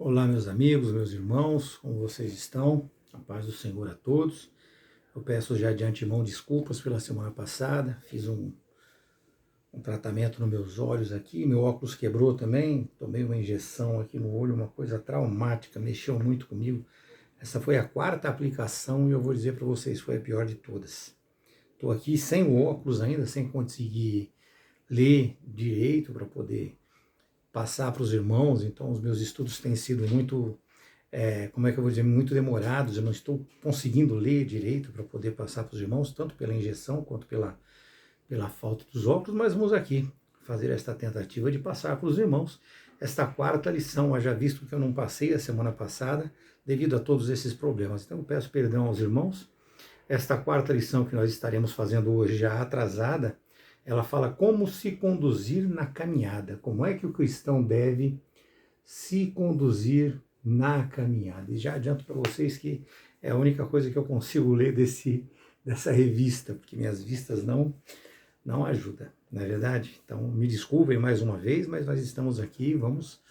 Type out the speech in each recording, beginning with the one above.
Olá, meus amigos, meus irmãos, como vocês estão? A paz do Senhor a todos. Eu peço já de antemão desculpas pela semana passada, fiz um tratamento nos meus olhos aqui, meu óculos quebrou também, tomei uma injeção aqui no olho, uma coisa traumática, mexeu muito comigo. Essa foi a quarta aplicação e eu vou dizer para vocês, foi a pior de todas. Estou aqui sem o óculos ainda, sem conseguir ler direito para poder passar para os irmãos, então os meus estudos têm sido muito como é que eu vou dizer, muito demorados, eu não estou conseguindo ler direito para poder passar para os irmãos, tanto pela injeção quanto pela falta dos óculos, mas vamos aqui fazer esta tentativa de passar para os irmãos esta quarta lição, haja visto que eu não passei a semana passada, devido a todos esses problemas. Então eu peço perdão aos irmãos. Esta quarta lição que nós estaremos fazendo hoje, já atrasada, ela fala como se conduzir na caminhada, como é que o cristão deve se conduzir na caminhada. E já adianto para vocês que é a única coisa que eu consigo ler dessa revista, porque minhas vistas não ajudam, não é verdade? Então, me desculpem mais uma vez, mas nós estamos aqui, vamos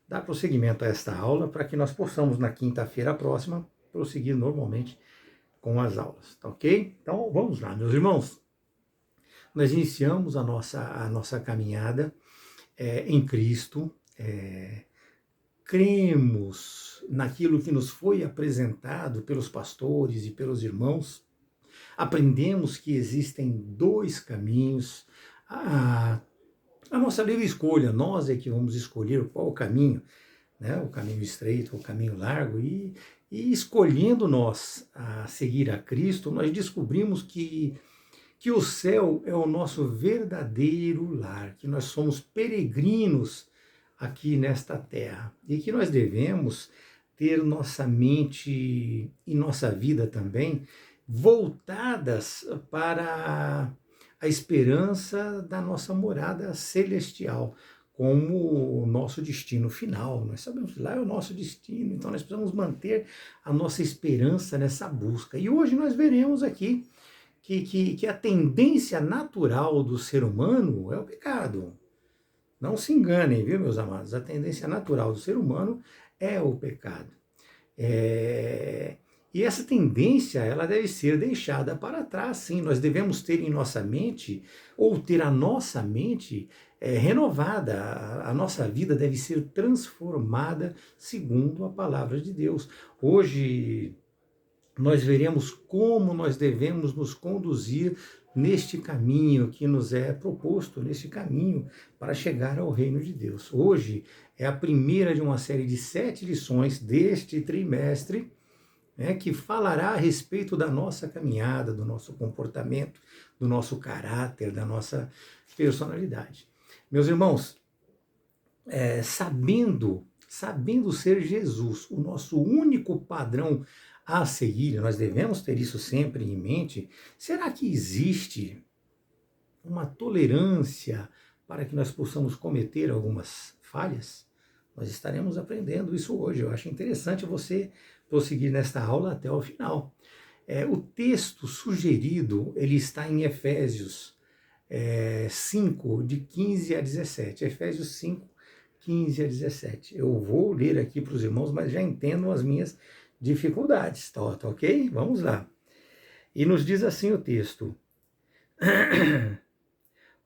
dar prosseguimento a esta aula para que nós possamos, na quinta-feira próxima, prosseguir normalmente com as aulas, tá ok? Então, vamos lá, meus irmãos. Nós iniciamos a nossa caminhada em Cristo, cremos naquilo que nos foi apresentado pelos pastores e pelos irmãos, aprendemos que existem dois caminhos, a nossa livre escolha, nós é que vamos escolher qual o caminho, né? O caminho estreito, o caminho largo, e escolhendo nós a seguir a Cristo, nós descobrimos que o céu é o nosso verdadeiro lar, que nós somos peregrinos aqui nesta terra e que nós devemos ter nossa mente e nossa vida também voltadas para a esperança da nossa morada celestial, como o nosso destino final. Nós sabemos que lá é o nosso destino, então nós precisamos manter a nossa esperança nessa busca. E hoje nós veremos aqui que a tendência natural do ser humano é o pecado. Não se enganem, viu, meus amados? A tendência natural do ser humano é o pecado. E essa tendência, ela deve ser deixada para trás, sim. Nós devemos ter em nossa mente, ou ter a nossa mente renovada. A nossa vida deve ser transformada segundo a palavra de Deus. Hoje nós veremos como nós devemos nos conduzir neste caminho que nos é proposto, neste caminho para chegar ao reino de Deus. Hoje é a primeira de uma série de 7 lições deste trimestre, que falará a respeito da nossa caminhada, do nosso comportamento, do nosso caráter, da nossa personalidade. Meus irmãos, sabendo ser Jesus o nosso único padrão a seguir, nós devemos ter isso sempre em mente. Será que existe uma tolerância para que nós possamos cometer algumas falhas? Nós estaremos aprendendo isso hoje. Eu acho interessante você prosseguir nesta aula até o final. O texto sugerido, ele está em Efésios 5, de 15 a 17. Efésios 5, 15 a 17. Eu vou ler aqui para os irmãos, mas já entendam as minhas dificuldades, tá ok? Vamos lá. E nos diz assim o texto: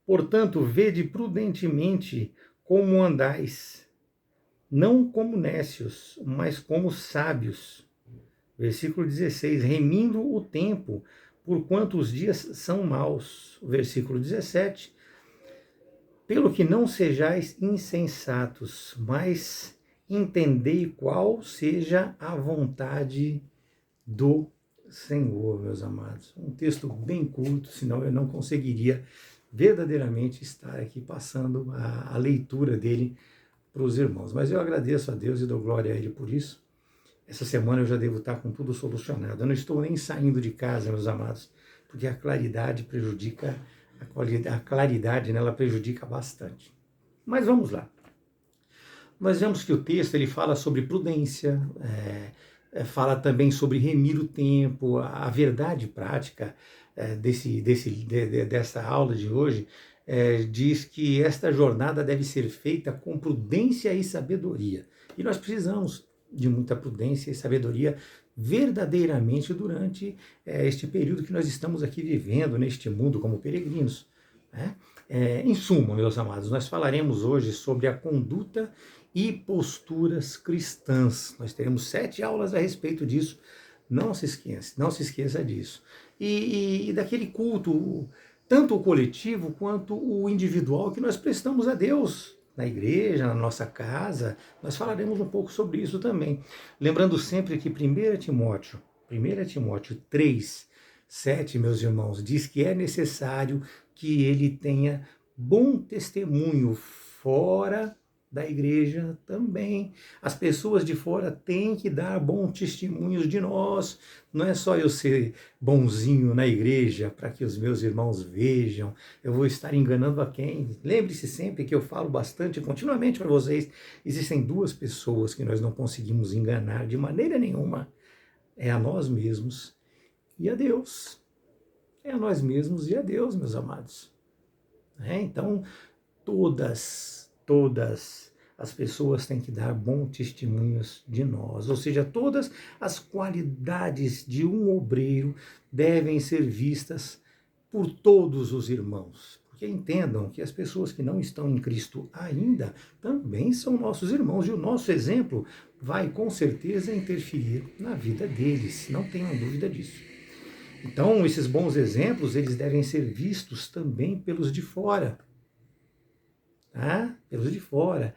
portanto, vede prudentemente como andais, não como nécios, mas como sábios. Versículo 16, remindo o tempo, porquanto os dias são maus. Versículo 17, pelo que não sejais insensatos, mas entendei qual seja a vontade do Senhor, meus amados. Um texto bem curto, senão eu não conseguiria verdadeiramente estar aqui passando a leitura dele para os irmãos. Mas eu agradeço a Deus e dou glória a Ele por isso. Essa semana eu já devo estar com tudo solucionado. Eu não estou nem saindo de casa, meus amados, porque a claridade prejudica, a claridade nela prejudica bastante. Mas vamos lá. Nós vemos que o texto ele fala sobre prudência, fala também sobre remir o tempo. A verdade prática dessa aula de hoje diz que esta jornada deve ser feita com prudência e sabedoria. E nós precisamos de muita prudência e sabedoria verdadeiramente durante este período que nós estamos aqui vivendo neste mundo como peregrinos, né? Em suma, meus amados, nós falaremos hoje sobre a conduta e posturas cristãs. Nós teremos 7 aulas a respeito disso. Não se esqueça disso. E daquele culto, tanto o coletivo quanto o individual, que nós prestamos a Deus na igreja, na nossa casa. Nós falaremos um pouco sobre isso também. Lembrando sempre que 1 Timóteo 3, 7, meus irmãos, diz que é necessário que ele tenha bom testemunho fora da igreja também. As pessoas de fora têm que dar bons testemunhos de nós. Não é só eu ser bonzinho na igreja para que os meus irmãos vejam. Eu vou estar enganando a quem? Lembre-se sempre que eu falo bastante, continuamente para vocês, existem 2 pessoas que nós não conseguimos enganar de maneira nenhuma. É a nós mesmos e a Deus. É a nós mesmos e a Deus, meus amados. Então, todas as pessoas têm que dar bons testemunhos de nós, ou seja, todas as qualidades de um obreiro devem ser vistas por todos os irmãos, porque entendam que as pessoas que não estão em Cristo ainda também são nossos irmãos, e o nosso exemplo vai com certeza interferir na vida deles, não tenham dúvida disso. Então, esses bons exemplos, eles devem ser vistos também pelos de fora. Pelos de fora.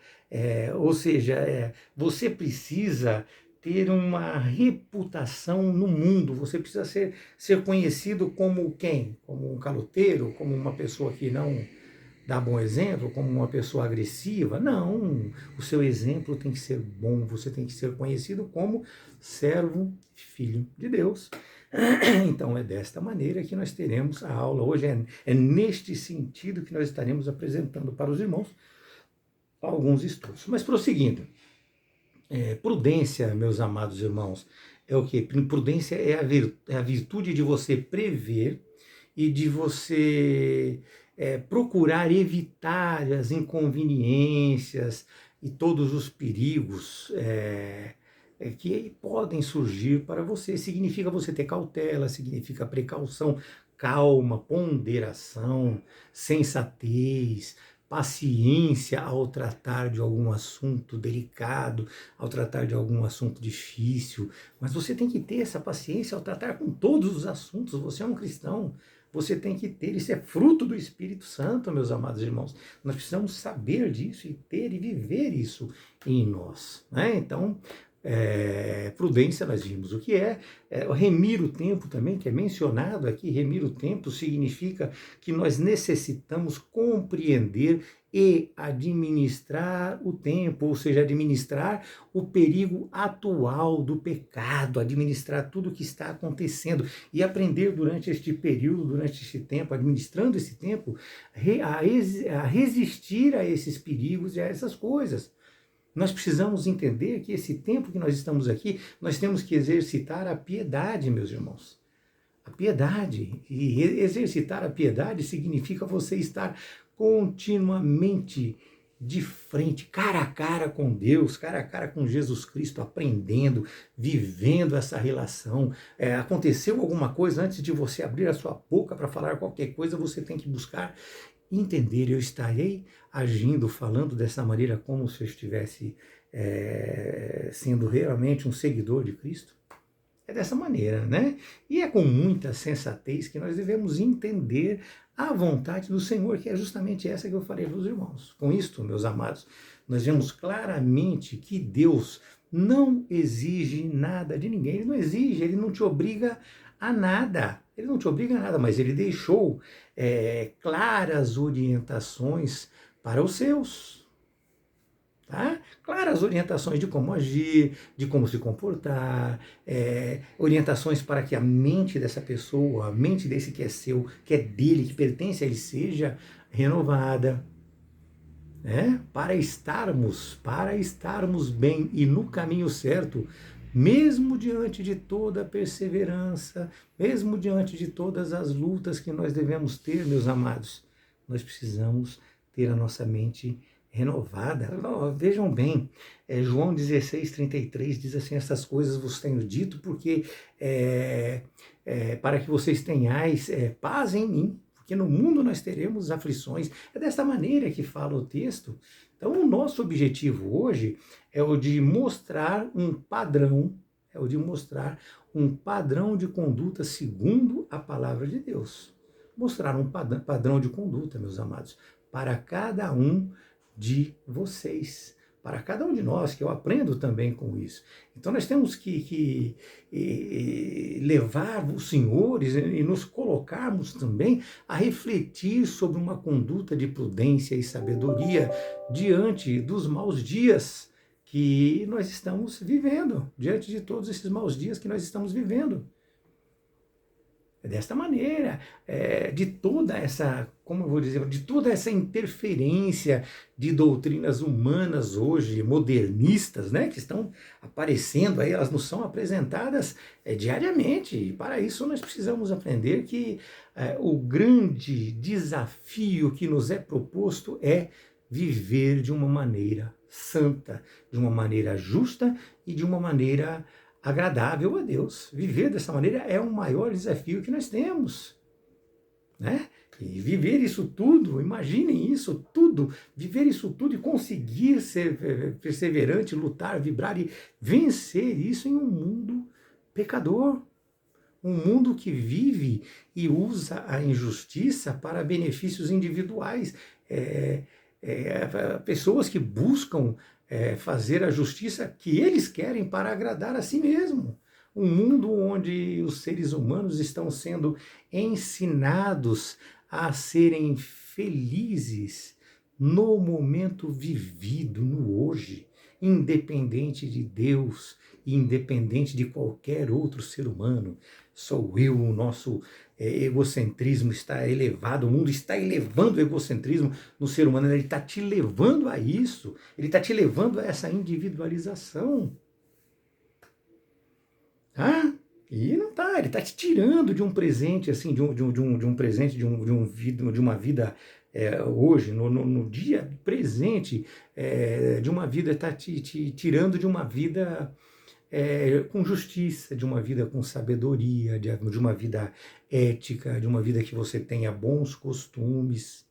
Ou seja, você precisa ter uma reputação no mundo, você precisa ser conhecido como quem? Como um caloteiro, como uma pessoa que não dá bom exemplo, como uma pessoa agressiva? Não, o seu exemplo tem que ser bom, você tem que ser conhecido como servo, filho de Deus. Então é desta maneira que nós teremos a aula hoje, é neste sentido que nós estaremos apresentando para os irmãos alguns estudos. Mas prosseguindo, prudência, meus amados irmãos, é o que? Prudência é a virtude de você prever e de você procurar evitar as inconveniências e todos os perigos que podem surgir para você. Significa você ter cautela, significa precaução, calma, ponderação, sensatez, paciência ao tratar de algum assunto delicado, ao tratar de algum assunto difícil. Mas você tem que ter essa paciência ao tratar com todos os assuntos. Você é um cristão, você tem que ter, isso é fruto do Espírito Santo, meus amados irmãos. Nós precisamos saber disso e ter e viver isso em nós, né? Então, prudência, nós vimos o que remir o tempo também, que é mencionado aqui. Remir o tempo significa que nós necessitamos compreender e administrar o tempo, ou seja, administrar o perigo atual do pecado, administrar tudo o que está acontecendo e aprender durante este período, durante este tempo, administrando esse tempo, a resistir a esses perigos e a essas coisas. Nós precisamos entender que esse tempo que nós estamos aqui, nós temos que exercitar a piedade, meus irmãos. A piedade. E exercitar a piedade significa você estar continuamente de frente, cara a cara com Deus, cara a cara com Jesus Cristo, aprendendo, vivendo essa relação. Aconteceu alguma coisa, antes de você abrir a sua boca para falar qualquer coisa, você tem que buscar entender. Eu estarei agindo, falando dessa maneira como se eu estivesse sendo realmente um seguidor de Cristo? É dessa maneira, né? E é com muita sensatez que nós devemos entender a vontade do Senhor, que é justamente essa que eu falei para os irmãos. Com isto, meus amados, nós vemos claramente que Deus não exige nada de ninguém. Ele não exige, ele não te obriga a nada. Ele não te obriga a nada, mas ele deixou claras orientações para os seus. Tá? Claras orientações de como agir, de como se comportar, orientações para que a mente dessa pessoa, a mente desse que é seu, que é dele, que pertence a ele, seja renovada, para estarmos bem e no caminho certo, mesmo diante de toda a perseverança, mesmo diante de todas as lutas que nós devemos ter, meus amados. nós precisamos ter a nossa mente renovada. Vejam bem, João 16:33 diz assim: essas coisas vos tenho dito porque para que vocês tenhais paz em mim, porque no mundo nós teremos aflições. É desta maneira que fala o texto. Então o nosso objetivo hoje é o de mostrar um padrão, de conduta segundo a palavra de Deus. Mostrar um padrão de conduta, meus amados, para cada um de vocês, para cada um de nós, que eu aprendo também com isso. Então nós temos que levar os senhores e nos colocarmos também a refletir sobre uma conduta de prudência e sabedoria diante dos maus dias que nós estamos vivendo, diante de todos esses maus dias que nós estamos vivendo. É desta maneira, de toda essa, como eu vou dizer, de toda essa interferência de doutrinas humanas hoje, modernistas, né, que estão aparecendo aí, elas nos são apresentadas diariamente. E para isso nós precisamos aprender que o grande desafio que nos é proposto é viver de uma maneira santa, de uma maneira justa e de uma maneira agradável a Deus. Viver dessa maneira é o maior desafio que nós temos, né? E viver isso tudo, imaginem isso tudo, viver isso tudo e conseguir ser perseverante, lutar, vibrar e vencer isso em um mundo pecador. Um mundo que vive e usa a injustiça para benefícios individuais. Pessoas que buscam fazer a justiça que eles querem para agradar a si mesmo. Um mundo onde os seres humanos estão sendo ensinados a serem felizes no momento vivido, no hoje, independente de Deus, independente de qualquer outro ser humano. Sou eu, o nosso egocentrismo está elevado, o mundo está elevando o egocentrismo no ser humano, ele está te levando a isso, ele está te levando a essa individualização. E não está, ele está te tirando de um presente, assim, de um presente, de uma vida hoje, no dia presente, de uma vida, está te tirando de uma vida com justiça, de uma vida com sabedoria, de uma vida ética, de uma vida que você tenha bons costumes.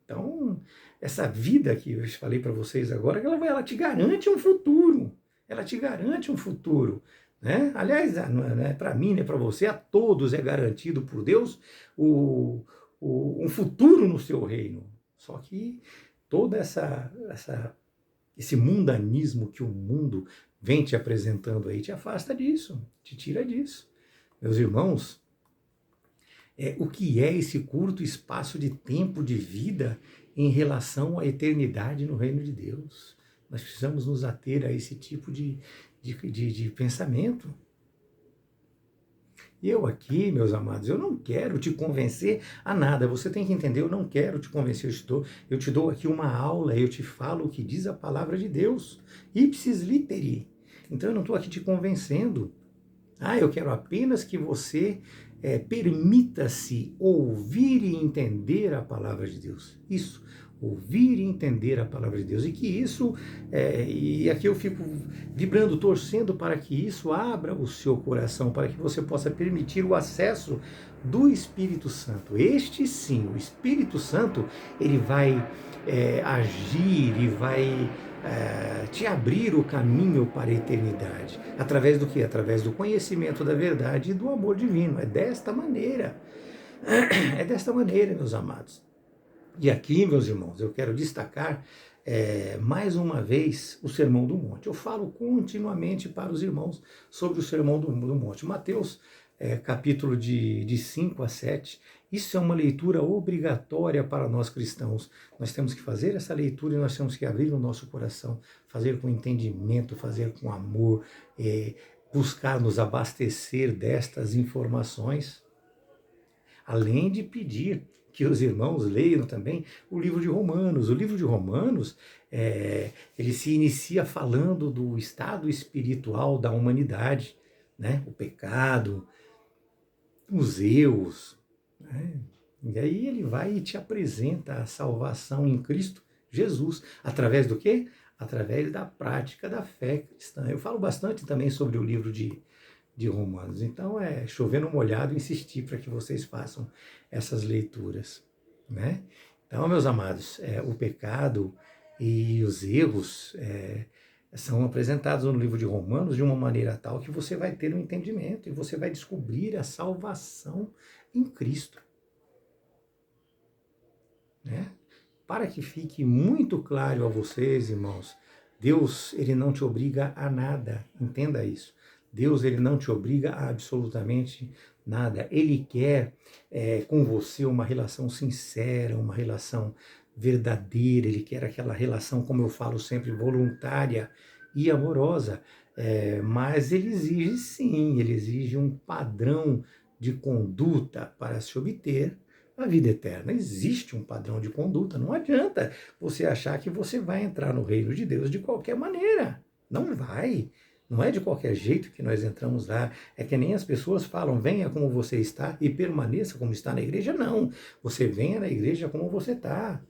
Então, essa vida que eu falei para vocês agora, ela te garante um futuro. Ela te garante um futuro. Né? Aliás, não é para mim, nem para você, a todos é garantido por Deus um futuro no seu reino. Só que toda esse mundanismo que o mundo vem te apresentando aí te afasta disso, te tira disso. Meus irmãos, o que é esse curto espaço de tempo de vida em relação à eternidade no reino de Deus? Nós precisamos nos ater a esse tipo de pensamento. E eu aqui, meus amados, eu não quero te convencer a nada. Você tem que entender, eu não quero te convencer. Eu te dou aqui uma aula, eu te falo o que diz a palavra de Deus. Ipsis literi. Então eu não estou aqui te convencendo. Eu quero apenas que você permita-se ouvir e entender a palavra de Deus. Isso. Ouvir e entender a palavra de Deus, e que isso, e aqui eu fico vibrando, torcendo para que isso abra o seu coração, para que você possa permitir o acesso do Espírito Santo. Este sim, o Espírito Santo, ele vai agir e vai te abrir o caminho para a eternidade. Através do quê? Através do conhecimento da verdade e do amor divino. É desta maneira, meus amados. E aqui, meus irmãos, eu quero destacar mais uma vez o Sermão do Monte. Eu falo continuamente para os irmãos sobre o Sermão do Monte. Mateus, capítulo de 5 a 7, isso é uma leitura obrigatória para nós cristãos. Nós temos que fazer essa leitura e nós temos que abrir o nosso coração, fazer com entendimento, fazer com amor, buscar nos abastecer destas informações, além de pedir que os irmãos leiam também o livro de Romanos. O livro de Romanos, ele se inicia falando do estado espiritual da humanidade, né? O pecado, os erros, né? E aí ele vai e te apresenta a salvação em Cristo Jesus. Através do quê? Através da prática da fé cristã. Eu falo bastante também sobre o livro de Romanos. Então é chover no molhado insistir para que vocês façam essas leituras, né? Então, meus amados, o pecado e os erros são apresentados no livro de Romanos de uma maneira tal que você vai ter um entendimento e você vai descobrir a salvação em Cristo, né? Para que fique muito claro a vocês, irmãos, Deus, ele não te obriga a nada, entenda isso. Deus, ele não te obriga a absolutamente nada. Ele quer com você uma relação sincera, uma relação verdadeira. Ele quer aquela relação, como eu falo sempre, voluntária e amorosa. Mas ele exige sim, ele exige um padrão de conduta para se obter a vida eterna. Existe um padrão de conduta. Não adianta você achar que você vai entrar no reino de Deus de qualquer maneira. Não vai. Não é de qualquer jeito que nós entramos lá. É que nem as pessoas falam, venha como você está e permaneça como está na igreja. Não. Você venha na igreja como você está.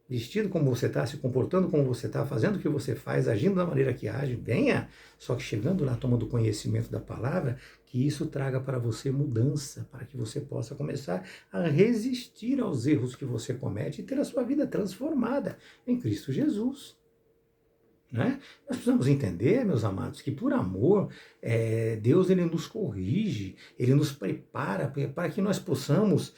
Vestido como você está, se comportando como você está, fazendo o que você faz, agindo da maneira que age, venha. Só que chegando lá, tomando conhecimento da palavra, que isso traga para você mudança, para que você possa começar a resistir aos erros que você comete e ter a sua vida transformada em Cristo Jesus. Né? Nós precisamos entender, meus amados, que por amor, Deus ele nos corrige, ele nos prepara para que nós possamos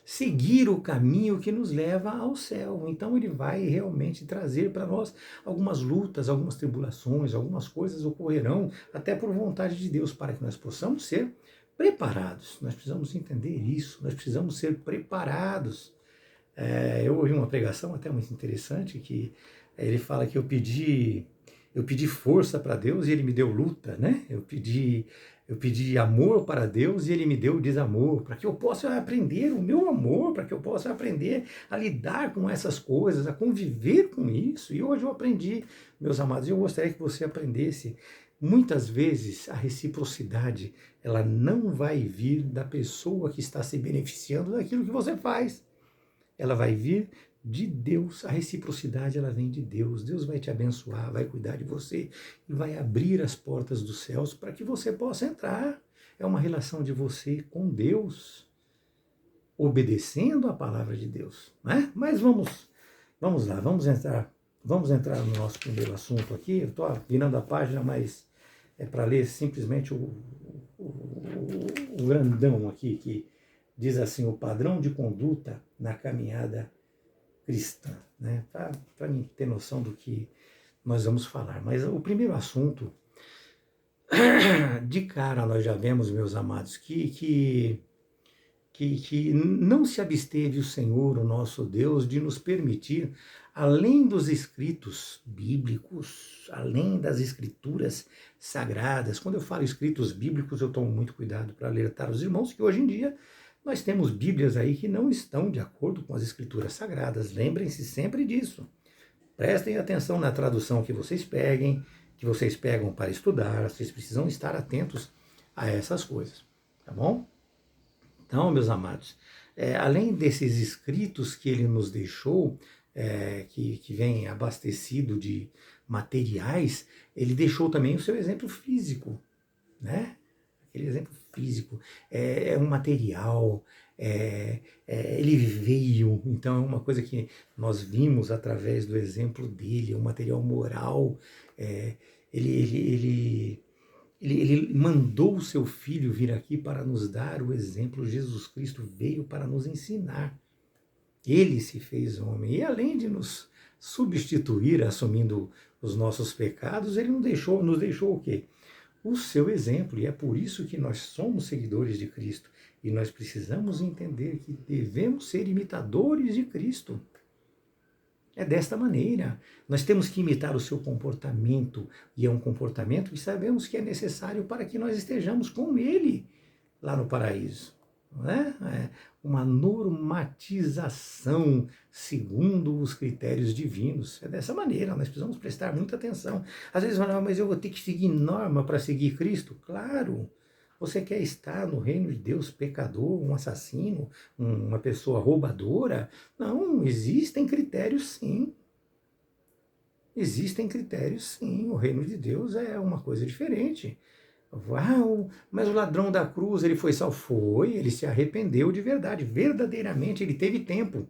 seguir o caminho que nos leva ao céu. Então ele vai realmente trazer para nós algumas lutas, algumas tribulações, algumas coisas ocorrerão até por vontade de Deus para que nós possamos ser preparados. Nós precisamos entender isso, nós precisamos ser preparados. Eu ouvi uma pregação até muito interessante que ele fala que eu pedi força para Deus e ele me deu luta, né? Eu pedi amor para Deus e ele me deu desamor, para que eu possa aprender o meu amor, para que eu possa aprender a lidar com essas coisas, a conviver com isso. E hoje eu aprendi, meus amados, e eu gostaria que você aprendesse. Muitas vezes a reciprocidade, ela não vai vir da pessoa que está se beneficiando daquilo que você faz. Ela vai vir de Deus, a reciprocidade ela vem de Deus. Deus vai te abençoar, vai cuidar de você e vai abrir as portas dos céus para que você possa entrar. É uma relação de você com Deus, obedecendo a palavra de Deus, né? Mas vamos lá, vamos entrar no nosso primeiro assunto aqui. Eu estou virando a página, mas é para ler simplesmente o grandão aqui que diz assim, o padrão de conduta na caminhada cristã, né? Para mim ter noção do que nós vamos falar. Mas o primeiro assunto, de cara nós já vemos, meus amados, que não se absteve o Senhor, o nosso Deus, de nos permitir, além dos escritos bíblicos, além das escrituras sagradas. Quando eu falo escritos bíblicos, eu tomo muito cuidado para alertar os irmãos que hoje em dia nós temos Bíblias aí que não estão de acordo com as Escrituras Sagradas. Lembrem-se sempre disso. Prestem atenção na tradução que vocês pegam para estudar. Vocês precisam estar atentos a essas coisas, tá bom? Então, meus amados, além desses escritos que ele nos deixou, que vem abastecido de materiais, ele deixou também o seu exemplo físico, né? Aquele exemplo físico, um material, ele veio, então é uma coisa que nós vimos através do exemplo dele, é um material moral, ele mandou o seu filho vir aqui para nos dar o exemplo, Jesus Cristo veio para nos ensinar, ele se fez homem, e além de nos substituir, assumindo os nossos pecados, ele nos deixou o quê? O seu exemplo, e é por isso que nós somos seguidores de Cristo, e nós precisamos entender que devemos ser imitadores de Cristo. É desta maneira, nós temos que imitar o seu comportamento, e é um comportamento que sabemos que é necessário para que nós estejamos com Ele lá no paraíso. Não é? Uma normatização segundo os critérios divinos. É dessa maneira, nós precisamos prestar muita atenção. Às vezes falam, mas eu vou ter que seguir norma para seguir Cristo? Claro, Você quer estar no reino de Deus pecador, um assassino, uma pessoa roubadora? Não, existem critérios sim. Existem critérios sim. O reino de Deus é uma coisa diferente. Uau, mas o ladrão da cruz, ele foi salvo? Foi, ele se arrependeu de verdade. Verdadeiramente, ele teve tempo.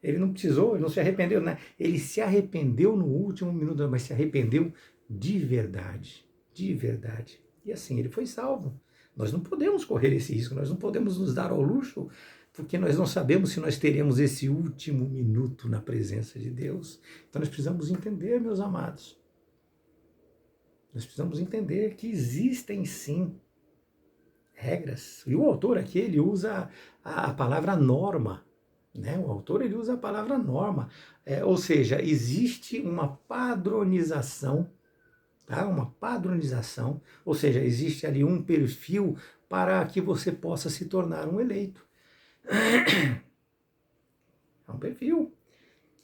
Ele não precisou, ele não se arrependeu, né? Ele se arrependeu no último minuto, mas se arrependeu de verdade. De verdade. E assim, ele foi salvo. Nós não podemos correr esse risco, nós não podemos nos dar ao luxo, porque nós não sabemos se nós teremos esse último minuto na presença de Deus. Então nós precisamos entender, meus amados. Nós precisamos entender que existem sim regras. E o autor aqui, ele usa a palavra norma. Né? O autor ele usa a palavra norma. Ou seja, existe uma padronização. Tá? Uma padronização. Ou seja, existe ali um perfil para que você possa se tornar um eleito. É um perfil.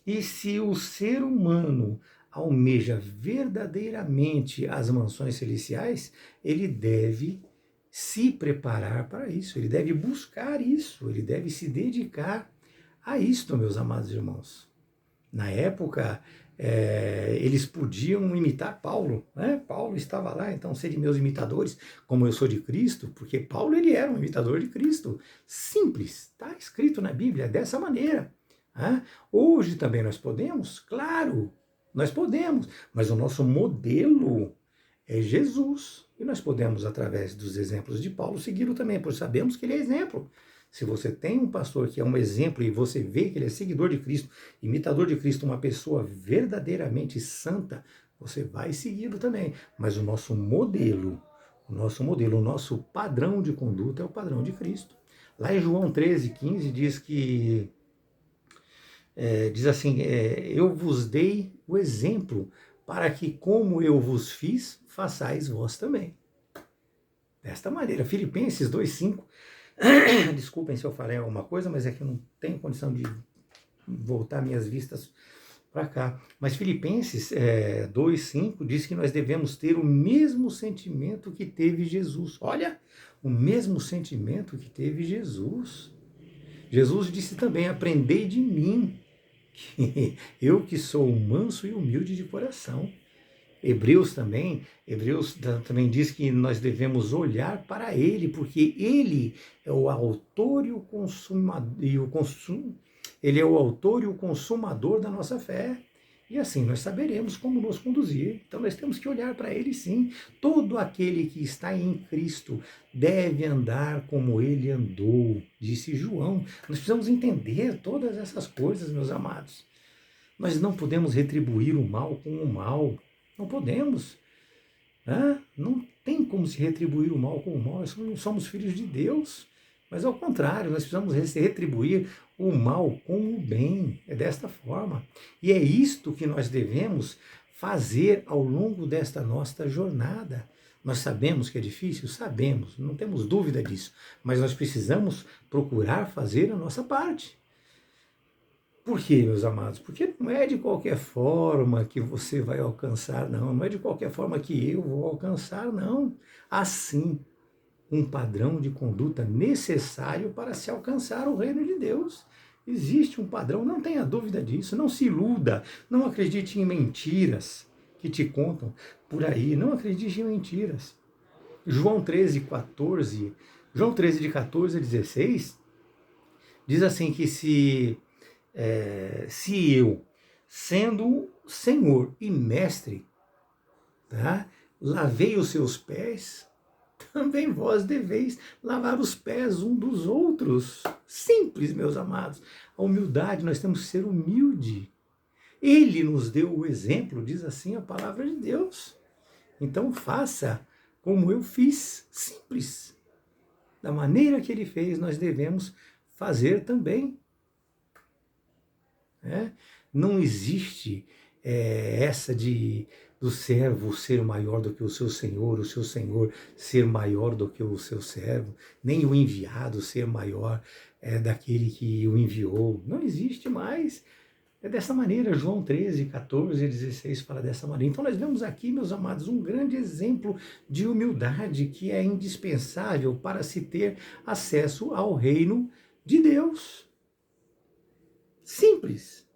E se o ser humano almeja verdadeiramente as mansões celestiais, ele deve se preparar para isso, ele deve buscar isso, ele deve se dedicar a isto, meus amados irmãos. Na época, eles podiam imitar Paulo, né? Paulo estava lá, então serem meus imitadores, como eu sou de Cristo, porque Paulo ele era um imitador de Cristo. Simples, está escrito na Bíblia dessa maneira. Hoje também nós podemos? Claro, nós podemos, mas o nosso modelo é Jesus. E nós podemos, através dos exemplos de Paulo, segui-lo também, pois sabemos que ele é exemplo. Se você tem um pastor que é um exemplo e você vê que ele é seguidor de Cristo, imitador de Cristo, uma pessoa verdadeiramente santa, você vai segui-lo também. Mas o nosso modelo, o nosso padrão de conduta é o padrão de Cristo. Lá em João 13,15 diz que diz assim, eu vos dei o exemplo para que como eu vos fiz, façais vós também. Desta maneira, Filipenses 2,5, desculpem se eu falei alguma coisa, mas é que eu não tenho condição de voltar minhas vistas para cá. Mas Filipenses 2,5 diz que nós devemos ter o mesmo sentimento que teve Jesus. Olha, o mesmo sentimento que teve Jesus. Jesus disse também, aprendei de mim, eu que sou manso e humilde de coração. Hebreus também diz que nós devemos olhar para ele, porque ele é o autor e o ele é o autor e o consumador da nossa fé. E assim nós saberemos como nos conduzir. Então nós temos que olhar para ele sim. Todo aquele que está em Cristo deve andar como ele andou, disse João. Nós precisamos entender todas essas coisas, meus amados. Nós não podemos retribuir o mal com o mal. Não podemos. Não tem como se retribuir o mal com o mal. Nós não somos filhos de Deus. Mas ao contrário, nós precisamos retribuir o mal com o bem. É desta forma. E é isto que nós devemos fazer ao longo desta nossa jornada. Nós sabemos que é difícil? Sabemos, não temos dúvida disso. Mas nós precisamos procurar fazer a nossa parte. Por quê, meus amados? Porque não é de qualquer forma que você vai alcançar, não. Não é de qualquer forma que eu vou alcançar, não. Assim, um padrão de conduta necessário para se alcançar o reino de Deus. Existe um padrão, não tenha dúvida disso. Não se iluda, não acredite em mentiras que te contam por aí. Não acredite em mentiras. João 13, de 14 a 16, diz assim que se eu, sendo Senhor e Mestre, lavei os seus pés, também vós deveis lavar os pés um dos outros. Simples, meus amados. A humildade, nós temos que ser humilde. Ele nos deu o exemplo, diz assim a palavra de Deus. Então faça como eu fiz, simples. Da maneira que ele fez, nós devemos fazer também. Não existe essa do servo ser maior do que o seu senhor ser maior do que o seu servo, nem o enviado ser maior daquele que o enviou. Não existe mais. É dessa maneira, João 13, 14 e 16 fala dessa maneira. Então nós vemos aqui, meus amados, um grande exemplo de humildade que é indispensável para se ter acesso ao reino de Deus. Simples.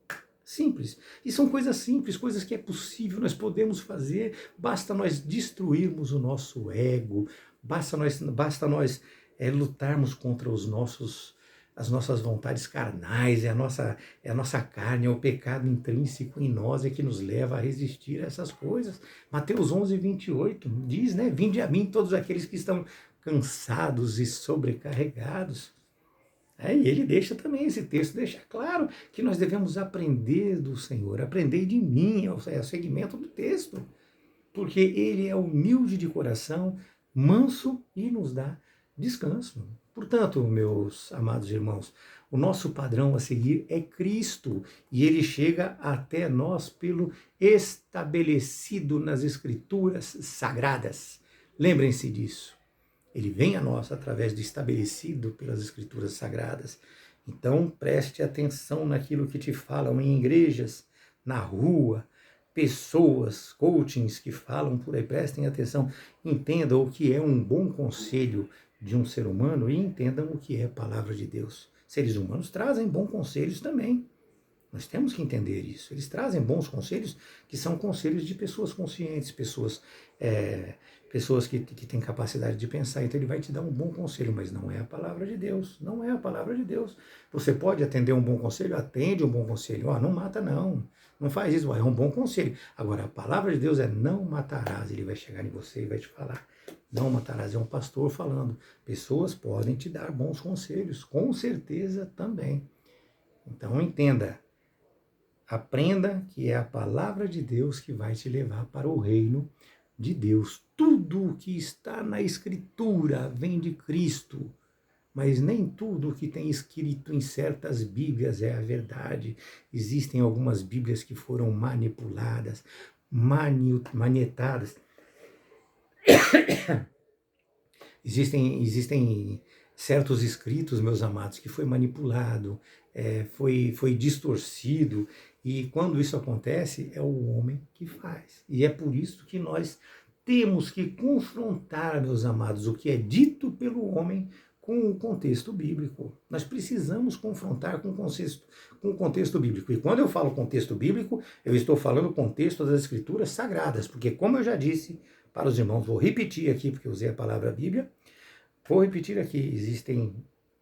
Simples. E são coisas simples, coisas que é possível, nós podemos fazer, basta nós destruirmos o nosso ego, basta nós lutarmos contra as nossas vontades carnais, é a nossa carne, é o pecado intrínseco em nós é que nos leva a resistir a essas coisas. Mateus 11, 28 diz, né, vinde a mim todos aqueles que estão cansados e sobrecarregados. E ele deixa também, esse texto deixa claro que nós devemos aprender do Senhor, aprender de mim, é o segmento do texto, porque ele é humilde de coração, manso e nos dá descanso. Portanto, meus amados irmãos, o nosso padrão a seguir é Cristo, e ele chega até nós pelo estabelecido nas Escrituras sagradas. Lembrem-se disso. Ele vem a nós através do estabelecido pelas Escrituras Sagradas. Então, preste atenção naquilo que te falam em igrejas, na rua, pessoas, coachings que falam por aí. Prestem atenção, entendam o que é um bom conselho de um ser humano e entendam o que é a palavra de Deus. Seres humanos trazem bons conselhos também. Nós temos que entender isso. Eles trazem bons conselhos, que são conselhos de pessoas conscientes, pessoas que têm capacidade de pensar. Então ele vai te dar um bom conselho, mas não é a palavra de Deus. Não é a palavra de Deus. Você pode atender um bom conselho? Atende um bom conselho. Não mata não. Não faz isso. É um bom conselho. Agora, a palavra de Deus é não matarás. Ele vai chegar em você e vai te falar. Não matarás. É um pastor falando. Pessoas podem te dar bons conselhos. Com certeza também. Então entenda. Aprenda que é a palavra de Deus que vai te levar para o reino de Deus. Tudo que está na Escritura vem de Cristo, mas nem tudo que tem escrito em certas Bíblias é a verdade. Existem algumas Bíblias que foram manipuladas, manietadas. Existem certos escritos, meus amados, que foi manipulado, foi distorcido, e quando isso acontece, é o homem que faz. E é por isso que nós temos que confrontar, meus amados, o que é dito pelo homem com o contexto bíblico. Nós precisamos confrontar com o contexto bíblico. E quando eu falo contexto bíblico, eu estou falando contexto das Escrituras Sagradas, porque como eu já disse para os irmãos, vou repetir aqui, porque eu usei a palavra Bíblia, vou repetir aqui, existem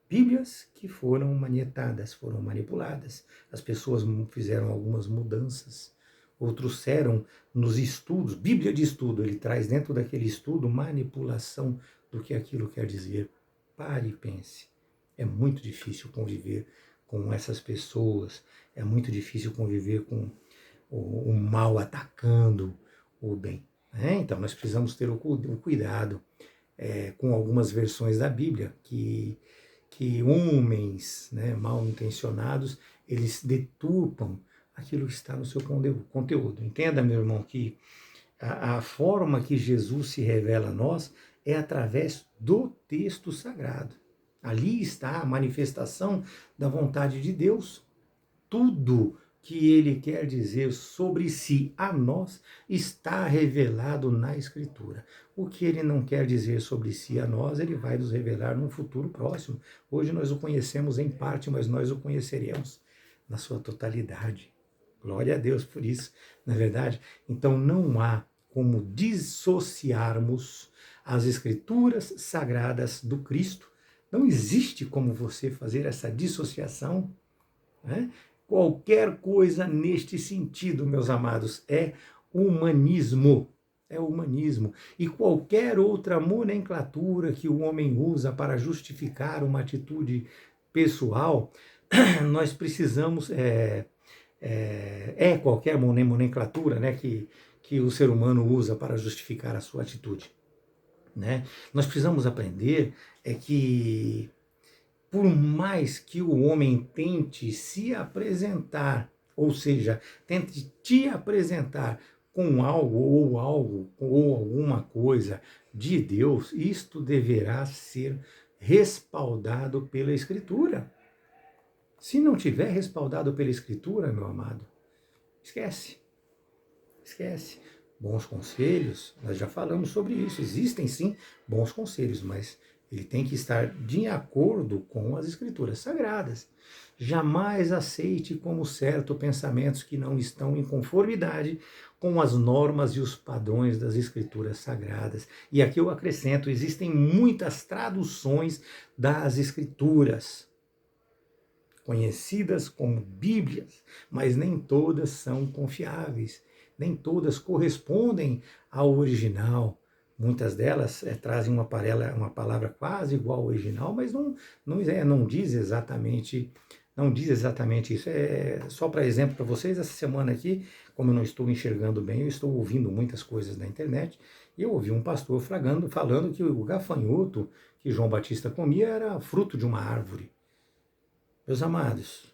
Bíblias que foram manietadas, foram manipuladas. As pessoas fizeram algumas mudanças, ou trouxeram nos estudos, Bíblia de estudo, ele traz dentro daquele estudo manipulação do que aquilo quer dizer. Pare e pense. É muito difícil conviver com essas pessoas, é muito difícil conviver com o mal atacando o bem. Então nós precisamos ter o cuidado com algumas versões da Bíblia, que homens mal intencionados, eles deturpam aquilo que está no seu conteúdo. Entenda, meu irmão, que a forma que Jesus se revela a nós é através do texto sagrado. Ali está a manifestação da vontade de Deus. Tudo que ele quer dizer sobre si a nós está revelado na Escritura. O que ele não quer dizer sobre si a nós, ele vai nos revelar num futuro próximo. Hoje nós o conhecemos em parte, mas nós o conheceremos na sua totalidade. Glória a Deus por isso, não é verdade? Então não há como dissociarmos as Escrituras sagradas do Cristo. Não existe como você fazer essa dissociação, né? Qualquer coisa neste sentido, meus amados, é humanismo. É humanismo. E qualquer outra nomenclatura que o homem usa para justificar uma atitude pessoal, nós precisamos, qualquer nomenclatura, né, que o ser humano usa para justificar a sua atitude. Né? Nós precisamos aprender que por mais que o homem tente se apresentar, ou seja, tente te apresentar com algo ou alguma coisa de Deus, isto deverá ser respaldado pela Escritura. Se não tiver respaldado pela Escritura, meu amado, esquece. Esquece. Bons conselhos, nós já falamos sobre isso. Existem sim bons conselhos, mas ele tem que estar de acordo com as Escrituras Sagradas. Jamais aceite como certo pensamentos que não estão em conformidade com as normas e os padrões das Escrituras Sagradas. E aqui eu acrescento, existem muitas traduções das Escrituras, conhecidas como Bíblias, mas nem todas são confiáveis, nem todas correspondem ao original. Muitas delas trazem uma palavra quase igual ao original, mas não diz exatamente isso. Só para exemplo para vocês, essa semana aqui, como eu não estou enxergando bem, eu estou ouvindo muitas coisas na internet, e eu ouvi um pastor falando que o gafanhoto que João Batista comia era fruto de uma árvore. Meus amados,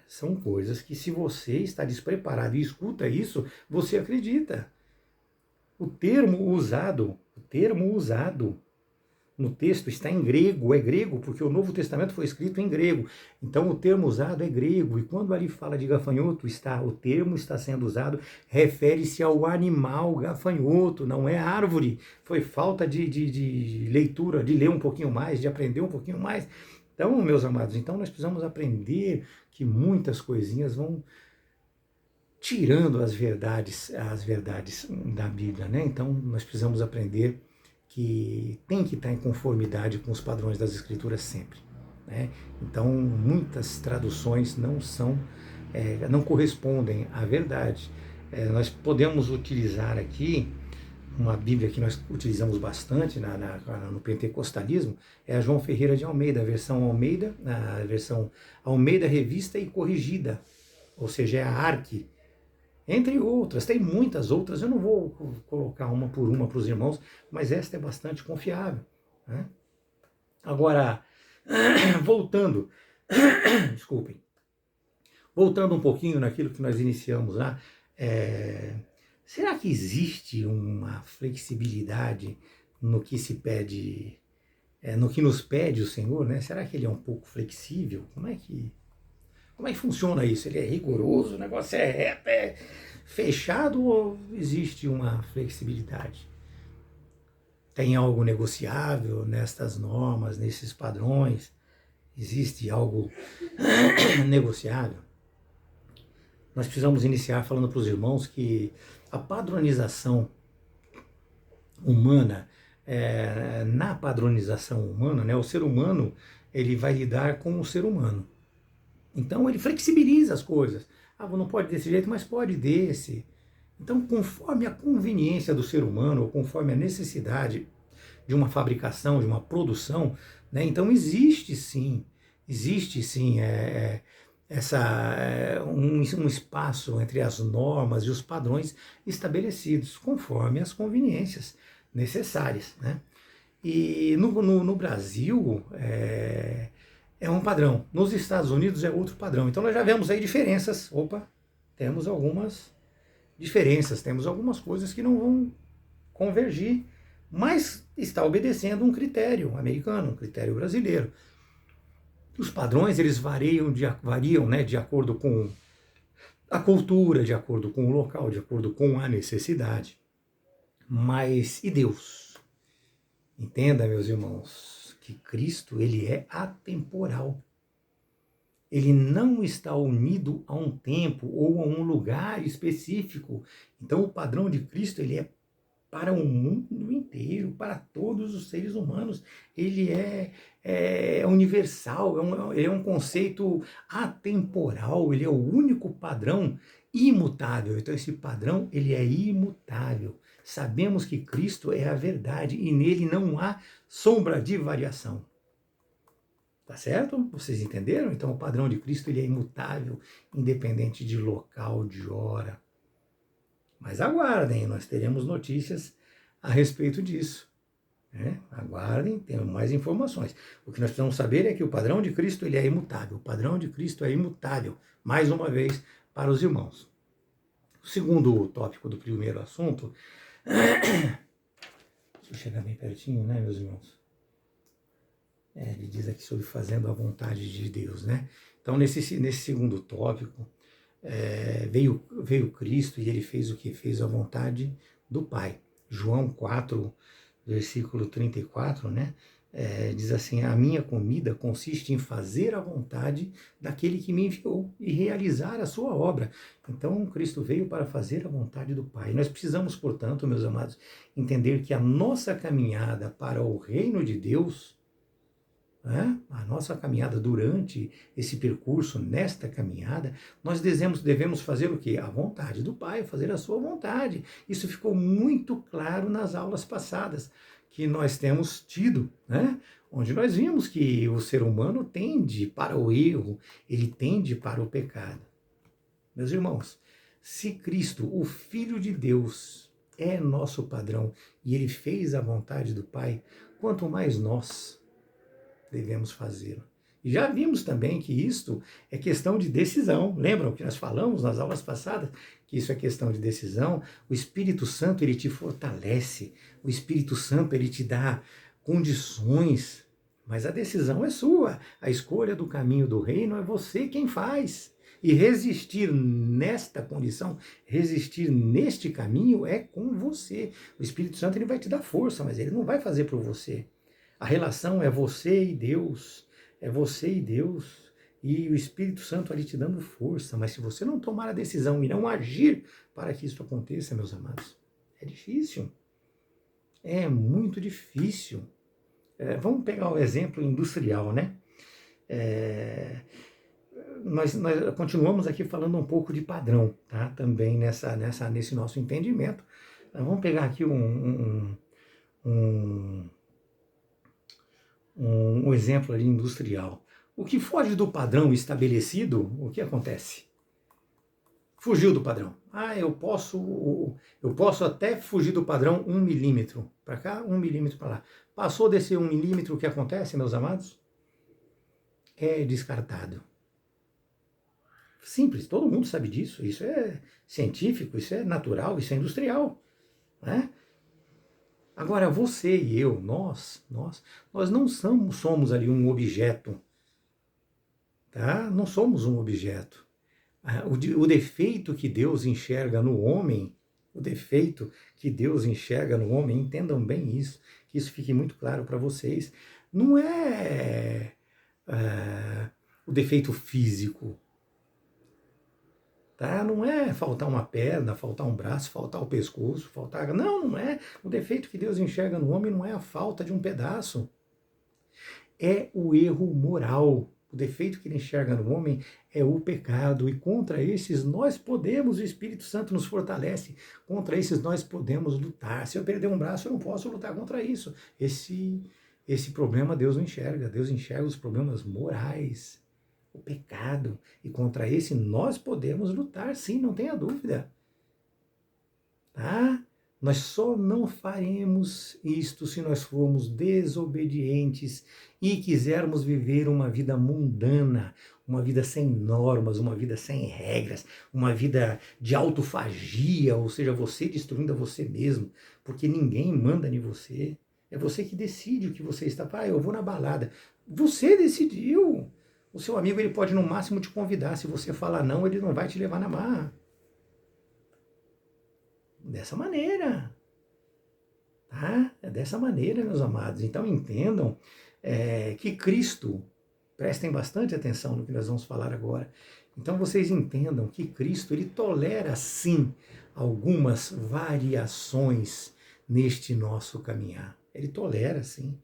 são coisas que, se você está despreparado e escuta isso, você acredita. O termo usado no texto está em grego, é grego, porque o Novo Testamento foi escrito em grego. Então o termo usado é grego, e quando ali fala de gafanhoto, o termo está sendo usado, refere-se ao animal gafanhoto, não é árvore. Foi falta de leitura, de ler um pouquinho mais, de aprender um pouquinho mais. Então, meus amados, nós precisamos aprender que muitas coisinhas vão tirando as verdades da Bíblia, né? Então, nós precisamos aprender que tem que estar em conformidade com os padrões das Escrituras sempre, né? Então, muitas traduções não correspondem à verdade. Nós podemos utilizar aqui uma Bíblia que nós utilizamos bastante no pentecostalismo, é a João Ferreira de Almeida, a versão Almeida Revista e Corrigida, ou seja, é a ARC, entre outras. Tem muitas outras, eu não vou colocar uma por uma para os irmãos, mas esta é bastante confiável, né? Agora, voltando, desculpem, voltando um pouquinho naquilo que nós iniciamos lá, será que existe uma flexibilidade no que se pede, no que nos pede o Senhor, né? Será que ele é um pouco flexível? Como é que funciona isso? Ele é rigoroso, o negócio é reto, é fechado, ou existe uma flexibilidade? Tem algo negociável nestas normas, nesses padrões? Existe algo negociável? Nós precisamos iniciar falando para os irmãos que a padronização humana, na padronização humana, né, o ser humano ele vai lidar com o ser humano. Então ele flexibiliza as coisas. Não pode desse jeito, mas pode desse. Então, conforme a conveniência do ser humano, ou conforme a necessidade de uma fabricação, de uma produção, né, então existe sim um espaço entre as normas e os padrões estabelecidos, conforme as conveniências necessárias, né? E no Brasil é um padrão, nos Estados Unidos é outro padrão. Então nós já vemos aí diferenças, temos algumas diferenças, temos algumas coisas que não vão convergir, mas está obedecendo um critério americano, um critério brasileiro. Os padrões, eles variam, né, de acordo com a cultura, de acordo com o local, de acordo com a necessidade. Mas, e Deus? Entenda, meus irmãos, que Cristo, ele é atemporal. Ele não está unido a um tempo ou a um lugar específico. Então, o padrão de Cristo, ele é para o mundo inteiro, para todos os seres humanos. Ele é universal, é um conceito atemporal, ele é o único padrão imutável. Então esse padrão, ele é imutável. Sabemos que Cristo é a verdade e nele não há sombra de variação. Tá certo? Vocês entenderam? Então o padrão de Cristo, ele é imutável, independente de local, de hora. Mas aguardem, nós teremos notícias a respeito disso. Né? Aguardem, temos mais informações. O que nós precisamos saber é que o padrão de Cristo, ele é imutável. O padrão de Cristo é imutável, mais uma vez, para os irmãos. O segundo tópico do primeiro assunto, deixa eu chegar bem pertinho, né, meus irmãos? Ele diz aqui sobre fazendo a vontade de Deus, né? Então, nesse segundo tópico, veio Cristo e ele fez o que? Fez a vontade do Pai. João 4, versículo 34, né? Diz assim: a minha comida consiste em fazer a vontade daquele que me enviou e realizar a sua obra. Então, Cristo veio para fazer a vontade do Pai. Nós precisamos, portanto, meus amados, entender que a nossa caminhada para o reino de Deus, né? A nossa caminhada durante esse percurso, nesta caminhada, nós devemos fazer o quê? A vontade do Pai, fazer a sua vontade. Isso ficou muito claro nas aulas passadas que nós temos tido, né? Onde nós vimos que o ser humano tende para o erro, ele tende para o pecado. Meus irmãos, se Cristo, o Filho de Deus, é nosso padrão e ele fez a vontade do Pai, quanto mais nós devemos fazê-lo. E já vimos também que isto é questão de decisão. Lembram que nós falamos nas aulas passadas que isso é questão de decisão? O Espírito Santo, ele te fortalece. O Espírito Santo, ele te dá condições. Mas a decisão é sua. A escolha do caminho do reino é você quem faz. E resistir nesta condição, resistir neste caminho é com você. O Espírito Santo, ele vai te dar força, mas ele não vai fazer por você. A relação é você e Deus, é você e Deus, e o Espírito Santo ali te dando força, mas se você não tomar a decisão e não agir para que isso aconteça, meus amados, é difícil, é muito difícil. Vamos pegar o exemplo industrial, né? Nós continuamos aqui falando um pouco de padrão, tá? Também nesse nosso entendimento. Vamos pegar aqui um exemplo ali industrial. O que foge do padrão estabelecido, o que acontece? Fugiu do padrão. Eu posso até fugir do padrão 1 milímetro para cá, 1 milímetro para lá. Passou desse 1 milímetro, o que acontece, meus amados? É descartado. Simples, todo mundo sabe disso. Isso é científico, isso é natural, isso é industrial, né? Agora, você e eu, nós não somos ali um objeto, tá? Não somos um objeto. O defeito que Deus enxerga no homem, entendam bem isso, que isso fique muito claro para vocês, não é o defeito físico, tá? Não é faltar uma perna, faltar um braço, faltar o pescoço, faltar... Não é. O defeito que Deus enxerga no homem não é a falta de um pedaço. É o erro moral. O defeito que ele enxerga no homem é o pecado. E contra esses nós podemos, o Espírito Santo nos fortalece, contra esses nós podemos lutar. Se eu perder um braço, eu não posso lutar contra isso. Esse problema Deus não enxerga. Deus enxerga os problemas morais, o pecado, e contra esse nós podemos lutar, sim, não tenha dúvida. Tá? Nós só não faremos isto se nós formos desobedientes e quisermos viver uma vida mundana, uma vida sem normas, uma vida sem regras, uma vida de autofagia, ou seja, você destruindo a você mesmo, porque ninguém manda em você. É você que decide o que você está. Eu vou na balada. Você decidiu. O seu amigo, ele pode no máximo te convidar. Se você falar não, ele não vai te levar na marra. Dessa maneira. Tá? É dessa maneira, meus amados. Então entendam que Cristo, prestem bastante atenção no que nós vamos falar agora. Então vocês entendam que Cristo, ele tolera sim algumas variações neste nosso caminhar. Ele tolera sim.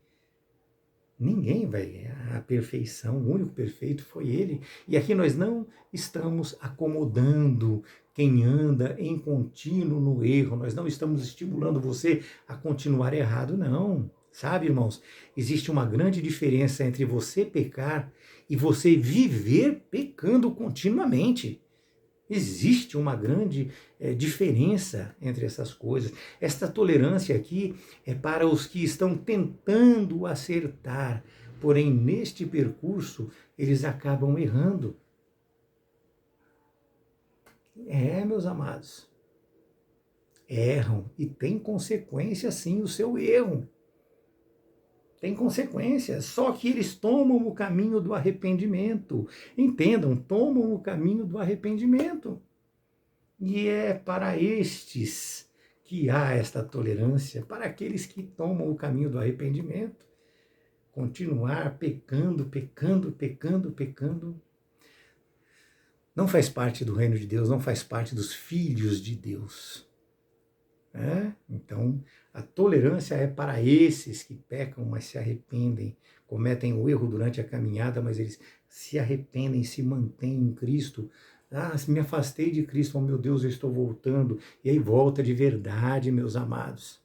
Ninguém vai à perfeição, o único perfeito foi ele. E aqui nós não estamos acomodando quem anda em contínuo no erro, nós não estamos estimulando você a continuar errado, não. Sabe, irmãos, existe uma grande diferença entre você pecar e você viver pecando continuamente. Existe uma grande diferença entre essas coisas. Esta tolerância aqui é para os que estão tentando acertar, porém neste percurso eles acabam errando. Meus amados, erram e tem consequência sim o seu erro. tem consequências, só que eles tomam o caminho do arrependimento. Entendam, tomam o caminho do arrependimento. E é para estes que há esta tolerância, para aqueles que tomam o caminho do arrependimento. Continuar pecando, pecando, pecando, pecando, não faz parte do reino de Deus, não faz parte dos filhos de Deus. Então, a tolerância é para esses que pecam, mas se arrependem, cometem o erro durante a caminhada, mas eles se arrependem, se mantêm em Cristo. Me afastei de Cristo, oh meu Deus, eu estou voltando. E aí volta de verdade, meus amados.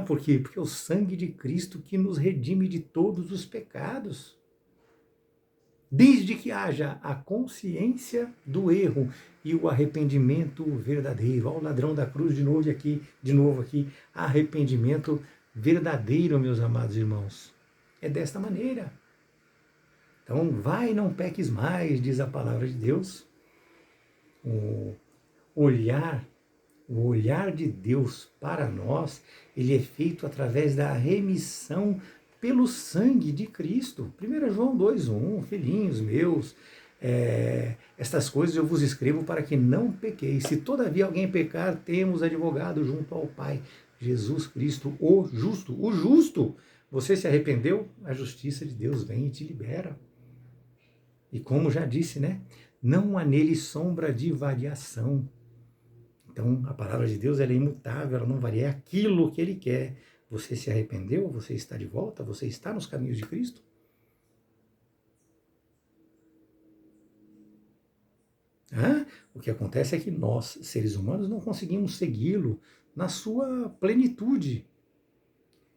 Por quê? Porque é o sangue de Cristo que nos redime de todos os pecados. Desde que haja a consciência do erro e o arrependimento verdadeiro. Olha o ladrão da cruz de novo aqui, arrependimento verdadeiro, meus amados irmãos. É desta maneira. Então, vai, não peques mais, diz a palavra de Deus. O olhar de Deus para nós, ele é feito através da remissão pelo sangue de Cristo. 1 João 2,1, filhinhos meus, estas coisas eu vos escrevo para que não pequeis. Se todavia alguém pecar, temos advogado junto ao Pai, Jesus Cristo, o justo. O justo, você se arrependeu, a justiça de Deus vem e te libera. E como já disse, não há nele sombra de variação. Então, a palavra de Deus ela é imutável, ela não varia, é aquilo que ele quer. Você se arrependeu? Você está de volta? Você está nos caminhos de Cristo? O que acontece é que nós, seres humanos, não conseguimos segui-lo na sua plenitude.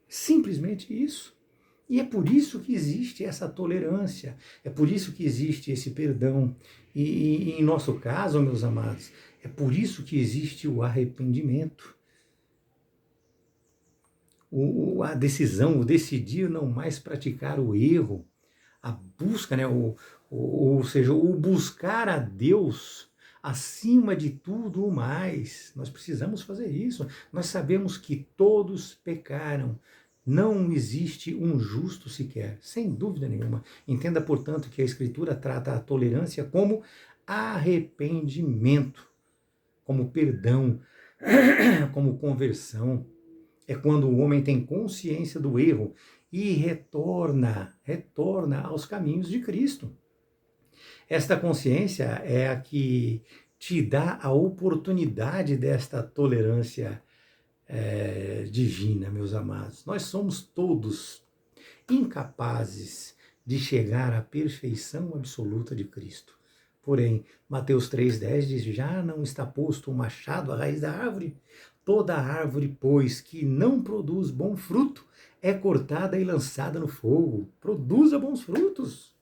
Simplesmente isso. E é por isso que existe essa tolerância, é por isso que existe esse perdão. E em nosso caso, meus amados, é por isso que existe o arrependimento. A decisão, o decidir não mais praticar o erro, a busca, ou seja, o buscar a Deus acima de tudo o mais. Nós precisamos fazer isso. Nós sabemos que todos pecaram. Não existe um justo sequer, sem dúvida nenhuma. Entenda, portanto, que a Escritura trata a tolerância como arrependimento, como perdão, como conversão. É quando o homem tem consciência do erro e retorna aos caminhos de Cristo. Esta consciência é a que te dá a oportunidade desta tolerância divina, meus amados. Nós somos todos incapazes de chegar à perfeição absoluta de Cristo. Porém, Mateus 3,10 diz, já não está posto o machado à raiz da árvore? Toda árvore, pois, que não produz bom fruto, é cortada e lançada no fogo. Produza bons frutos.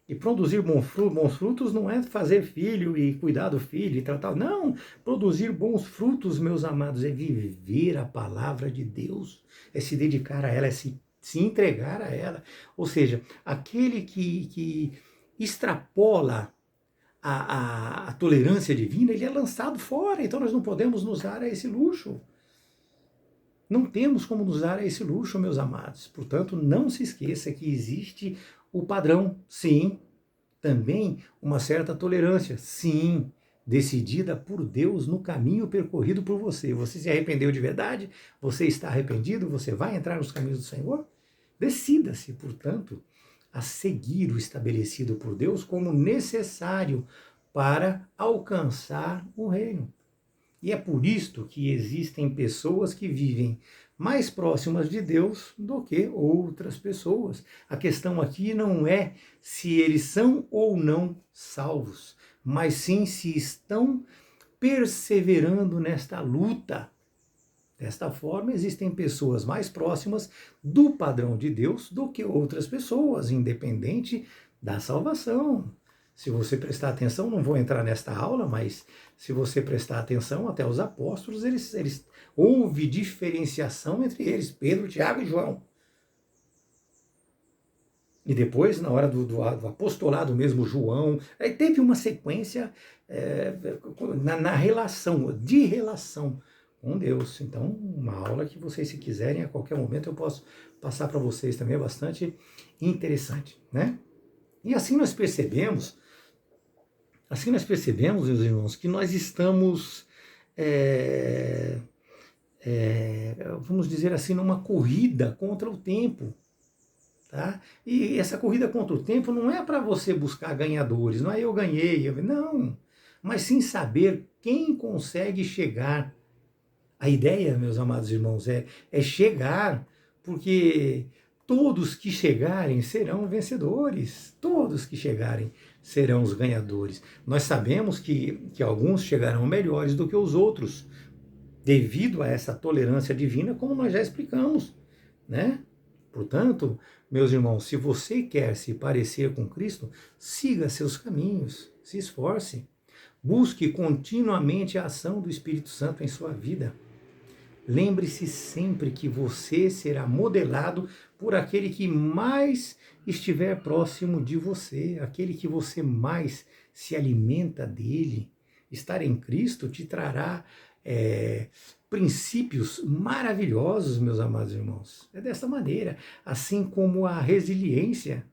E produzir bons frutos não é fazer filho e cuidar do filho e tratar. Não, produzir bons frutos, meus amados, é viver a palavra de Deus, é se dedicar a ela, é se entregar a ela. Ou seja, aquele que extrapola a tolerância divina, ele é lançado fora. Então nós não podemos nos dar a esse luxo. Não temos como nos dar a esse luxo, meus amados. Portanto, não se esqueça que existe o padrão, sim. Também uma certa tolerância, sim. Decidida por Deus no caminho percorrido por você. Você se arrependeu de verdade? Você está arrependido? Você vai entrar nos caminhos do Senhor? Decida-se, portanto, a seguir o estabelecido por Deus como necessário para alcançar o reino. E é por isto que existem pessoas que vivem mais próximas de Deus do que outras pessoas. A questão aqui não é se eles são ou não salvos, mas sim se estão perseverando nesta luta. Desta forma, existem pessoas mais próximas do padrão de Deus do que outras pessoas, independente da salvação. Se você prestar atenção, não vou entrar nesta aula, mas se você prestar atenção, até os apóstolos, eles houve diferenciação entre eles, Pedro, Tiago e João. E depois, na hora do apostolado mesmo, João, aí teve uma sequência de relação com Deus. Então, uma aula que vocês, se quiserem, a qualquer momento eu posso passar para vocês também, é bastante interessante, né? E assim nós percebemos, meus irmãos, que nós estamos, vamos dizer assim, numa corrida contra o tempo. Tá? E essa corrida contra o tempo não é para você buscar ganhadores, não é eu ganhei, não, mas sim saber quem consegue chegar. A ideia, meus amados irmãos, é chegar, porque todos que chegarem serão vencedores, todos que chegarem serão os ganhadores. Nós sabemos que alguns chegarão melhores do que os outros, devido a essa tolerância divina, como nós já explicamos, né? Portanto, meus irmãos, se você quer se parecer com Cristo, siga seus caminhos, se esforce, busque continuamente a ação do Espírito Santo em sua vida. Lembre-se sempre que você será modelado por aquele que mais estiver próximo de você, aquele que você mais se alimenta dele. Estar em Cristo te trará princípios maravilhosos, meus amados irmãos. É dessa maneira, assim como a resiliência.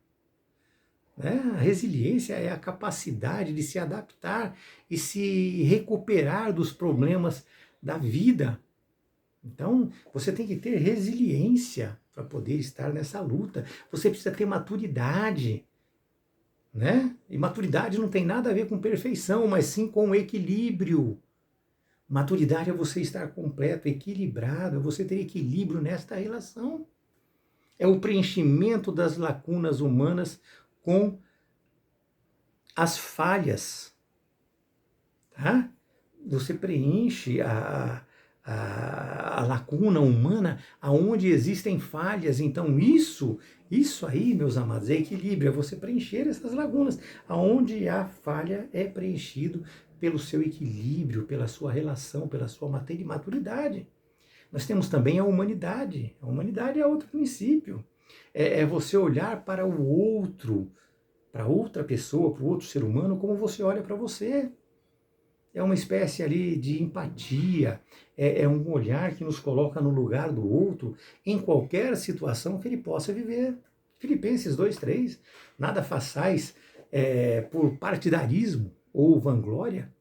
Né? A resiliência é a capacidade de se adaptar e se recuperar dos problemas da vida. Então, você tem que ter resiliência para poder estar nessa luta. Você precisa ter maturidade, né? E maturidade não tem nada a ver com perfeição, mas sim com equilíbrio. Maturidade é você estar completo, equilibrado, é você ter equilíbrio nesta relação. É o preenchimento das lacunas humanas com as falhas. Tá? Você preenche a lacuna humana aonde existem falhas. Então isso aí, meus amados, é equilíbrio, é você preencher essas lagunas. Aonde há falha é preenchido pelo seu equilíbrio, pela sua relação, pela sua maturidade. Nós temos também a humanidade. A humanidade é outro princípio. É você olhar para o outro, para outra pessoa, para o outro ser humano, como você olha para você. É uma espécie ali de empatia, é um olhar que nos coloca no lugar do outro em qualquer situação que ele possa viver. Filipenses 2:3, nada façais por partidarismo ou vanglória,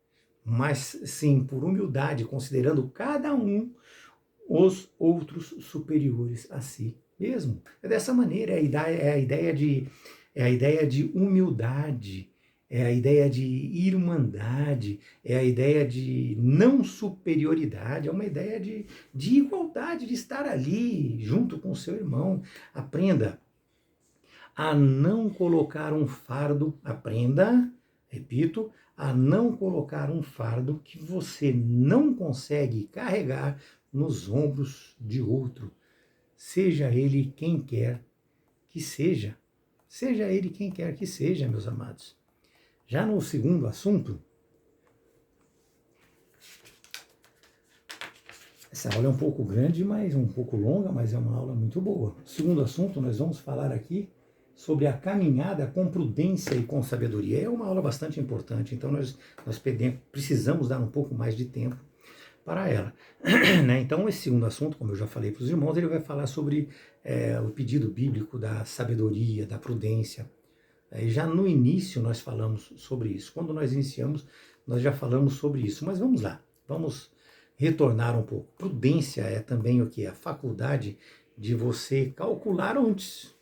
mas sim por humildade, considerando cada um os outros superiores a si mesmo. É dessa maneira, é a ideia de humildade, é a ideia de irmandade, é a ideia de não superioridade, é uma ideia de igualdade, de estar ali junto com o seu irmão. Aprenda a não colocar um fardo, repito, a não colocar um fardo que você não consegue carregar nos ombros de outro, seja ele quem quer que seja. Seja ele quem quer que seja, meus amados. Já no segundo assunto, essa aula é um pouco grande, mas um pouco longa, mas é uma aula muito boa. No segundo assunto, nós vamos falar aqui sobre a caminhada com prudência e com sabedoria. É uma aula bastante importante, então nós precisamos dar um pouco mais de tempo para ela. Né? Então, esse segundo assunto, como eu já falei para os irmãos, ele vai falar sobre o pedido bíblico da sabedoria, da prudência. Já no início nós falamos sobre isso. Quando nós iniciamos, nós já falamos sobre isso. Mas vamos lá, vamos retornar um pouco. Prudência é também o que? A faculdade de você calcular antes.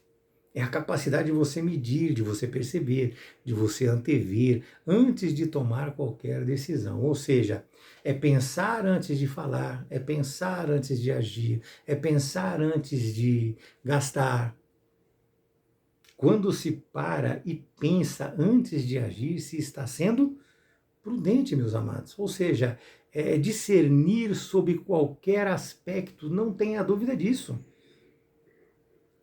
É a capacidade de você medir, de você perceber, de você antever, antes de tomar qualquer decisão. Ou seja, é pensar antes de falar, é pensar antes de agir, é pensar antes de gastar. Quando se para e pensa antes de agir, se está sendo prudente, meus amados. Ou seja, discernir sobre qualquer aspecto, não tenha dúvida disso.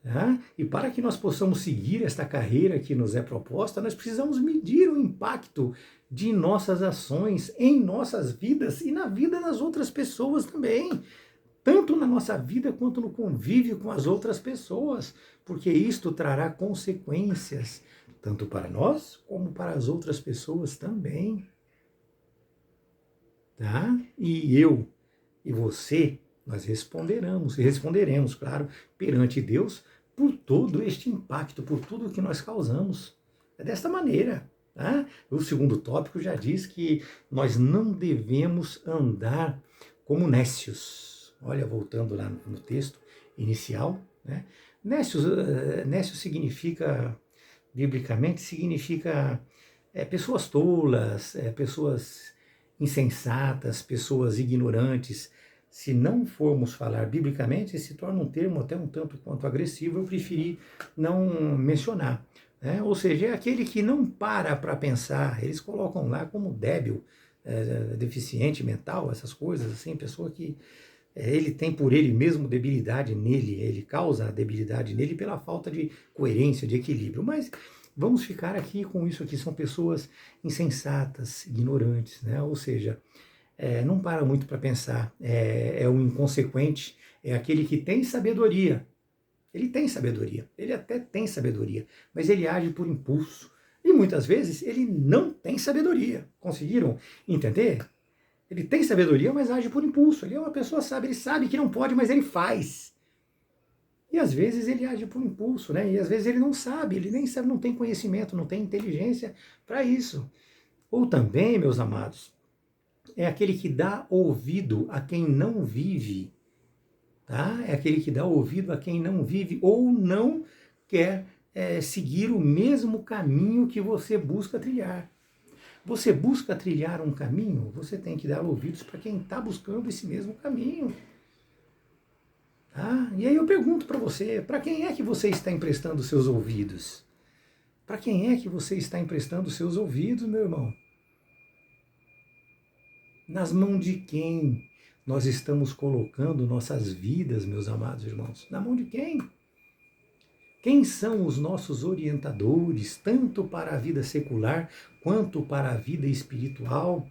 Tá? E para que nós possamos seguir esta carreira que nos é proposta, nós precisamos medir o impacto de nossas ações em nossas vidas e na vida das outras pessoas também. Tanto na nossa vida quanto no convívio com as outras pessoas, porque isto trará consequências, tanto para nós como para as outras pessoas também. Tá? E eu e você, nós responderemos, claro, perante Deus, por todo este impacto, por tudo que nós causamos. É desta maneira. Tá? O segundo tópico já diz que nós não devemos andar como nécios. Olha, voltando lá no texto inicial, né? Nécio significa, biblicamente, significa pessoas tolas, pessoas insensatas, pessoas ignorantes. Se não formos falar biblicamente, se torna um termo até um tanto quanto agressivo, eu preferi não mencionar. Ou seja, é aquele que não para pensar, eles colocam lá como débil, deficiente mental, essas coisas assim, pessoa que ele tem por ele mesmo debilidade nele, ele causa a debilidade nele pela falta de coerência, de equilíbrio. Mas vamos ficar aqui com isso aqui, são pessoas insensatas, ignorantes, né? Ou seja, não para muito para pensar, é um inconsequente, é aquele que tem sabedoria. Ele tem sabedoria, ele até tem sabedoria, mas ele age por impulso. E muitas vezes ele não tem sabedoria. Conseguiram entender? Ele tem sabedoria, mas age por impulso. Ele é uma pessoa sábia, ele sabe que não pode, mas ele faz. E às vezes ele age por impulso, né? E às vezes ele não sabe, ele nem sabe, não tem conhecimento, não tem inteligência para isso. Ou também, meus amados, é aquele que dá ouvido a quem não vive. Tá? É aquele que dá ouvido a quem não vive ou não quer seguir o mesmo caminho que você busca trilhar. Você busca trilhar um caminho, você tem que dar ouvidos para quem está buscando esse mesmo caminho. Tá? E aí eu pergunto para você, para quem é que você está emprestando seus ouvidos? Para quem é que você está emprestando seus ouvidos, meu irmão? Nas mãos de quem nós estamos colocando nossas vidas, meus amados irmãos? Na mão de quem? Quem são os nossos orientadores, tanto para a vida secular quanto para a vida espiritual?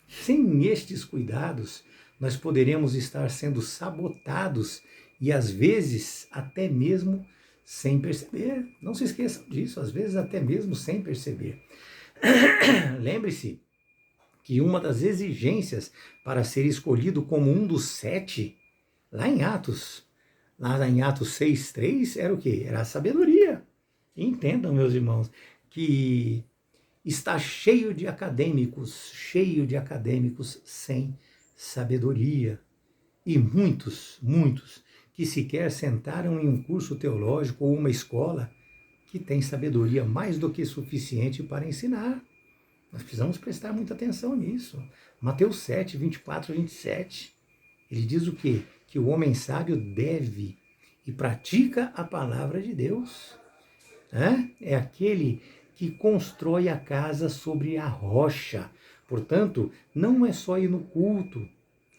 Sem estes cuidados, nós poderemos estar sendo sabotados e às vezes até mesmo sem perceber. Não se esqueçam disso, às vezes até mesmo sem perceber. Lembre-se que uma das exigências para ser escolhido como um dos 7, lá em Atos 6:3, era o quê? Era a sabedoria. Entendam, meus irmãos, que está cheio de acadêmicos sem sabedoria. E muitos que sequer sentaram em um curso teológico ou uma escola que tem sabedoria mais do que suficiente para ensinar. Nós precisamos prestar muita atenção nisso. Mateus 7, 24 e 27. Ele diz o quê? Que o homem sábio deve e pratica a palavra de Deus. É aquele que constrói a casa sobre a rocha. Portanto, não é só ir no culto,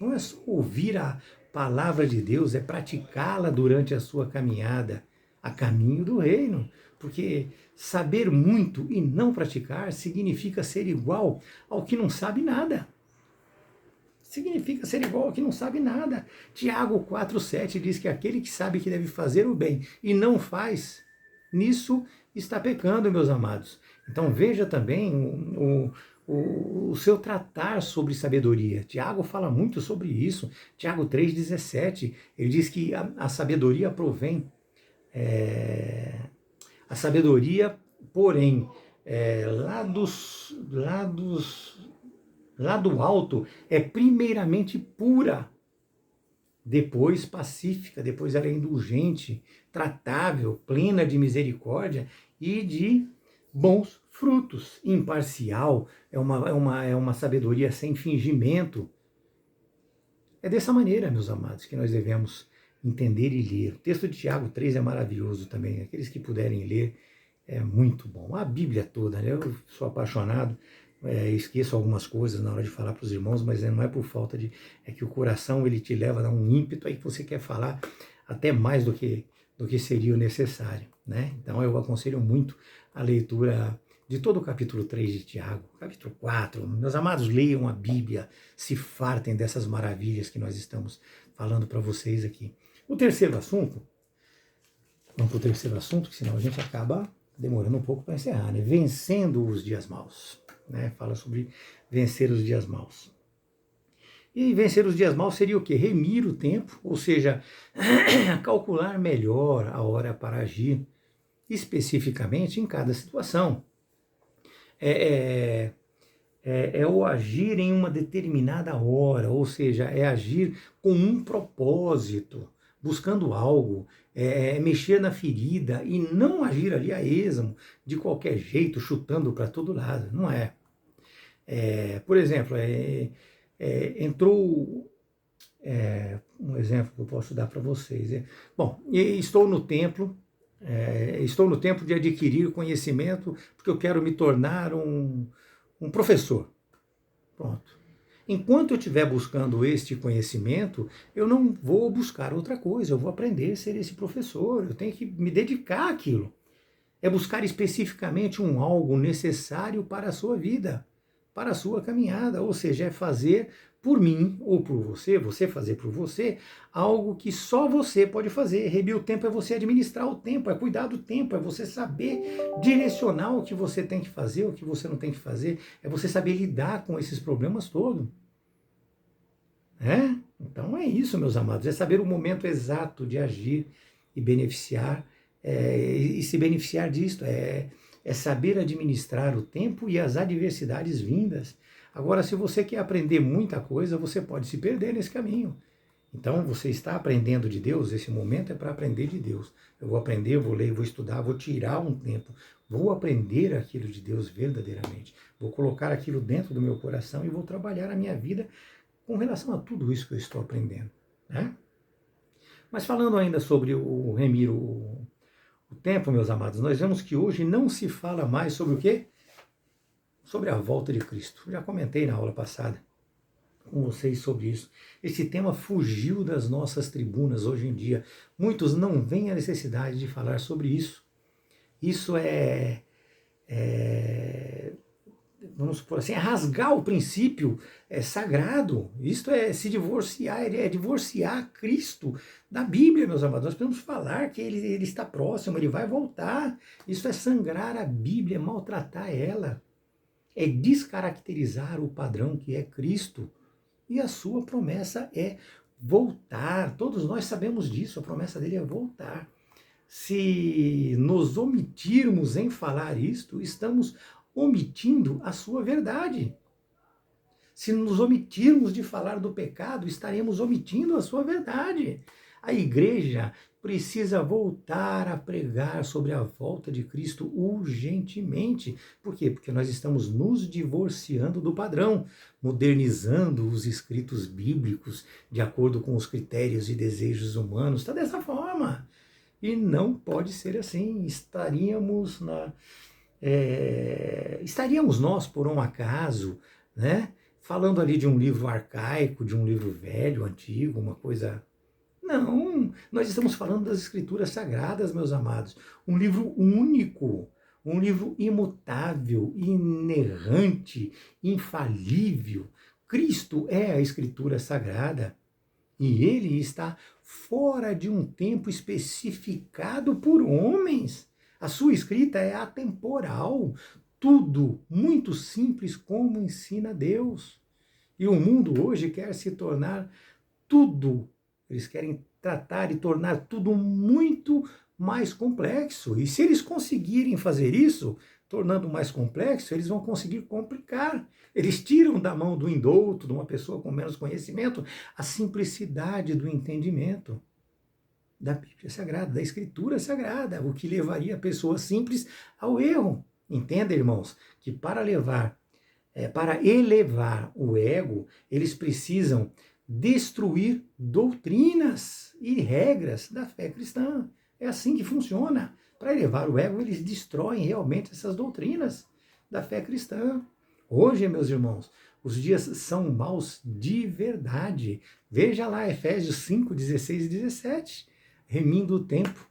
não é só ouvir a palavra de Deus, é praticá-la durante a sua caminhada a caminho do reino. Porque saber muito e não praticar significa ser igual ao que não sabe nada. Significa ser igual ao que não sabe nada. Tiago 4,7 diz que aquele que sabe que deve fazer o bem e não faz, nisso está pecando, meus amados. Então veja também o seu tratar sobre sabedoria. Tiago fala muito sobre isso. Tiago 3,17, ele diz que a sabedoria provém... A sabedoria, porém, lá do alto, é primeiramente pura, depois pacífica, depois ela é indulgente, tratável, plena de misericórdia e de bons frutos, imparcial, é uma sabedoria sem fingimento. É dessa maneira, meus amados, que nós devemos entender e ler. O texto de Tiago 3 é maravilhoso também. Aqueles que puderem ler, é muito bom. A Bíblia toda, né? Eu sou apaixonado, esqueço algumas coisas na hora de falar para os irmãos, mas não é por falta de... É que o coração, ele te leva a dar um ímpeto aí que você quer falar até mais do que seria o necessário, né? Então eu aconselho muito a leitura de todo o capítulo 3 de Tiago, capítulo 4. Meus amados, leiam a Bíblia, se fartem dessas maravilhas que nós estamos falando para vocês aqui. O terceiro assunto, vamos para o terceiro assunto, que senão a gente acaba demorando um pouco para encerrar, né? Vencendo os dias maus, né? Fala sobre vencer os dias maus. E vencer os dias maus seria o quê? Remir o tempo, ou seja, calcular melhor a hora para agir, especificamente em cada situação. É, é o agir em uma determinada hora, ou seja, é agir com um propósito, buscando algo, mexer na ferida e não agir ali a esmo, de qualquer jeito, chutando para todo lado, não é. Por exemplo, entrou um exemplo que eu posso dar para vocês. Bom, estou no tempo de adquirir conhecimento porque eu quero me tornar um professor. Pronto. Enquanto eu estiver buscando este conhecimento, eu não vou buscar outra coisa, eu vou aprender a ser esse professor, eu tenho que me dedicar àquilo. É buscar especificamente um algo necessário para a sua vida, para a sua caminhada, ou seja, é fazer por mim ou por você fazer por você, algo que só você pode fazer. Remir o tempo é você administrar o tempo, é cuidar do tempo, é você saber direcionar o que você tem que fazer, o que você não tem que fazer, é você saber lidar com esses problemas todos. Então é isso, meus amados, é saber o momento exato de agir e beneficiar, e se beneficiar disto, é saber administrar o tempo e as adversidades vindas. Agora, se você quer aprender muita coisa, você pode se perder nesse caminho. Então, você está aprendendo de Deus, esse momento é para aprender de Deus. Eu vou aprender, vou ler, vou estudar, vou tirar um tempo, vou aprender aquilo de Deus verdadeiramente. Vou colocar aquilo dentro do meu coração e vou trabalhar a minha vida com relação a tudo isso que eu estou aprendendo. Né? Mas falando ainda sobre o remir o tempo, meus amados, nós vemos que hoje não se fala mais sobre o quê? Sobre a volta de Cristo. Já comentei na aula passada com vocês sobre isso. Esse tema fugiu das nossas tribunas hoje em dia. Muitos não veem a necessidade de falar sobre isso. Isso vamos supor assim, é rasgar o princípio sagrado. Isto é se divorciar, é divorciar Cristo da Bíblia, meus amados. Nós podemos falar que ele está próximo, ele vai voltar. Isso é sangrar a Bíblia, é maltratar ela. É descaracterizar o padrão que é Cristo. E a sua promessa é voltar. Todos nós sabemos disso, a promessa dele é voltar. Se nos omitirmos em falar isto, estamos omitindo a sua verdade. Se nos omitirmos de falar do pecado, estaremos omitindo a sua verdade. A igreja precisa voltar a pregar sobre a volta de Cristo urgentemente. Por quê? Porque nós estamos nos divorciando do padrão, modernizando os escritos bíblicos de acordo com os critérios e desejos humanos. Está dessa forma. E não pode ser assim. Estaríamos nós, por um acaso, né, falando ali de um livro arcaico, de um livro velho, antigo, uma coisa... Não, nós estamos falando das Escrituras Sagradas, meus amados. Um livro único, um livro imutável, inerrante, infalível. Cristo é a Escritura Sagrada e ele está fora de um tempo especificado por homens. A sua escrita é atemporal, tudo muito simples como ensina Deus. E o mundo hoje quer se tornar tudo. Eles querem tratar e tornar tudo muito mais complexo. E se eles conseguirem fazer isso, tornando mais complexo, eles vão conseguir complicar. Eles tiram da mão do indouto, de uma pessoa com menos conhecimento, a simplicidade do entendimento da Bíblia Sagrada, da Escritura Sagrada, o que levaria a pessoa simples ao erro. Entenda, irmãos, que para elevar o ego, eles precisam destruir doutrinas e regras da fé cristã. É assim que funciona. Para elevar o ego, eles destroem realmente essas doutrinas da fé cristã. Hoje, meus irmãos, os dias são maus de verdade. Veja lá Efésios 5, 16 e 17. Remindo o tempo.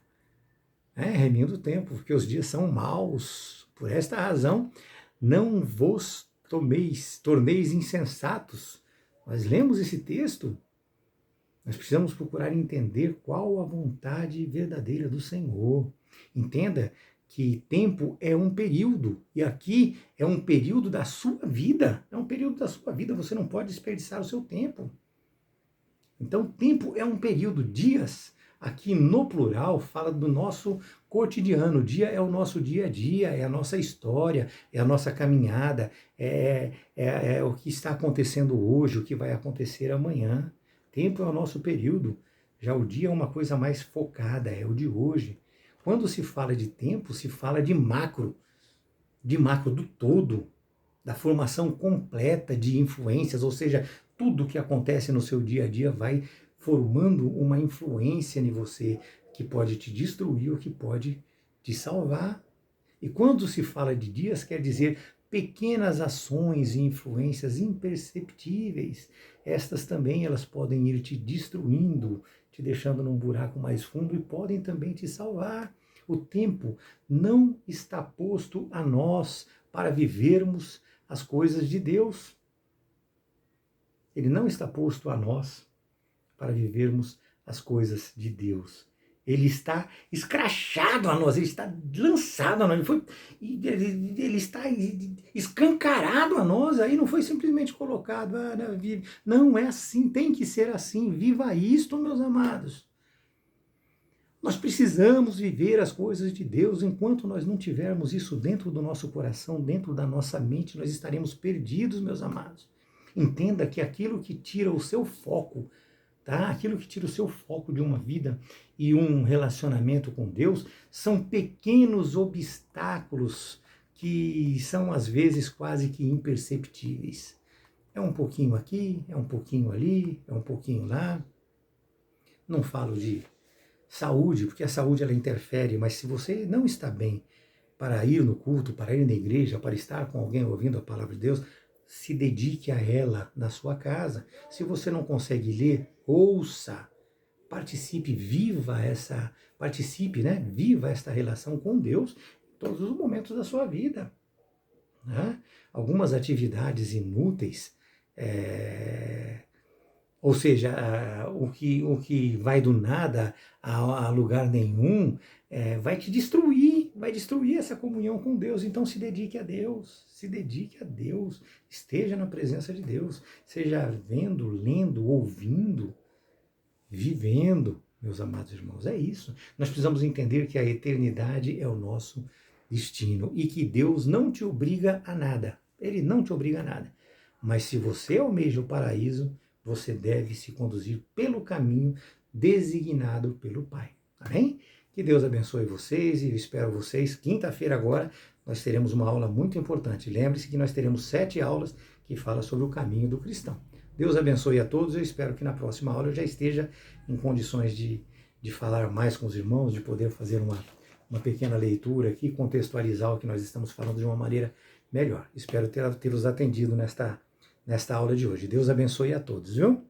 Remindo o tempo, porque os dias são maus. Por esta razão, não vos torneis insensatos. Nós lemos esse texto, nós precisamos procurar entender qual a vontade verdadeira do Senhor. Entenda que tempo é um período, e aqui é um período da sua vida, é um período da sua vida, você não pode desperdiçar o seu tempo. Então, tempo é um período, dias, aqui no plural, fala do nosso cotidiano, dia é o nosso dia a dia, é a nossa história, é a nossa caminhada, é o que está acontecendo hoje, o que vai acontecer amanhã. Tempo é o nosso período, já o dia é uma coisa mais focada, é o de hoje. Quando se fala de tempo, se fala de macro do todo, da formação completa de influências, ou seja, tudo que acontece no seu dia a dia vai formando uma influência em você que pode te destruir ou que pode te salvar. E quando se fala de dias, quer dizer pequenas ações e influências imperceptíveis. Estas também elas podem ir te destruindo, te deixando num buraco mais fundo e podem também te salvar. O tempo não está posto a nós para vivermos as coisas de Deus. Ele não está posto a nós para vivermos as coisas de Deus. Ele está escrachado a nós, ele está lançado a nós, ele está escancarado a nós, aí não foi simplesmente colocado, não é assim, tem que ser assim, viva isto, meus amados. Nós precisamos viver as coisas de Deus. Enquanto nós não tivermos isso dentro do nosso coração, dentro da nossa mente, nós estaremos perdidos, meus amados. Entenda que aquilo que tira o seu foco, tá? Aquilo que tira o seu foco de uma vida e um relacionamento com Deus, são pequenos obstáculos que são às vezes quase que imperceptíveis. É um pouquinho aqui, é um pouquinho ali, é um pouquinho lá. Não falo de saúde, porque a saúde ela interfere, mas se você não está bem para ir no culto, para ir na igreja, para estar com alguém ouvindo a palavra de Deus, se dedique a ela na sua casa. Se você não consegue ler, ouça, participe, viva esta relação com Deus em todos os momentos da sua vida. Né? Algumas atividades inúteis, ou seja, o que vai do nada a lugar nenhum, vai te destruir, vai destruir essa comunhão com Deus. Então se dedique a Deus, esteja na presença de Deus, seja vendo, lendo, ouvindo, vivendo, meus amados irmãos. É isso. Nós precisamos entender que a eternidade é o nosso destino e que Deus não te obriga a nada. Ele não te obriga a nada. Mas se você almeja o paraíso, você deve se conduzir pelo caminho designado pelo Pai. Amém? Que Deus abençoe vocês e eu espero vocês. Quinta-feira agora nós teremos uma aula muito importante. Lembre-se que nós teremos 7 aulas que falam sobre o caminho do cristão. Deus abençoe a todos. Eu espero que na próxima aula eu já esteja em condições de falar mais com os irmãos, de poder fazer uma pequena leitura aqui, contextualizar o que nós estamos falando de uma maneira melhor. Espero tê-los atendido nesta aula de hoje. Deus abençoe a todos, viu?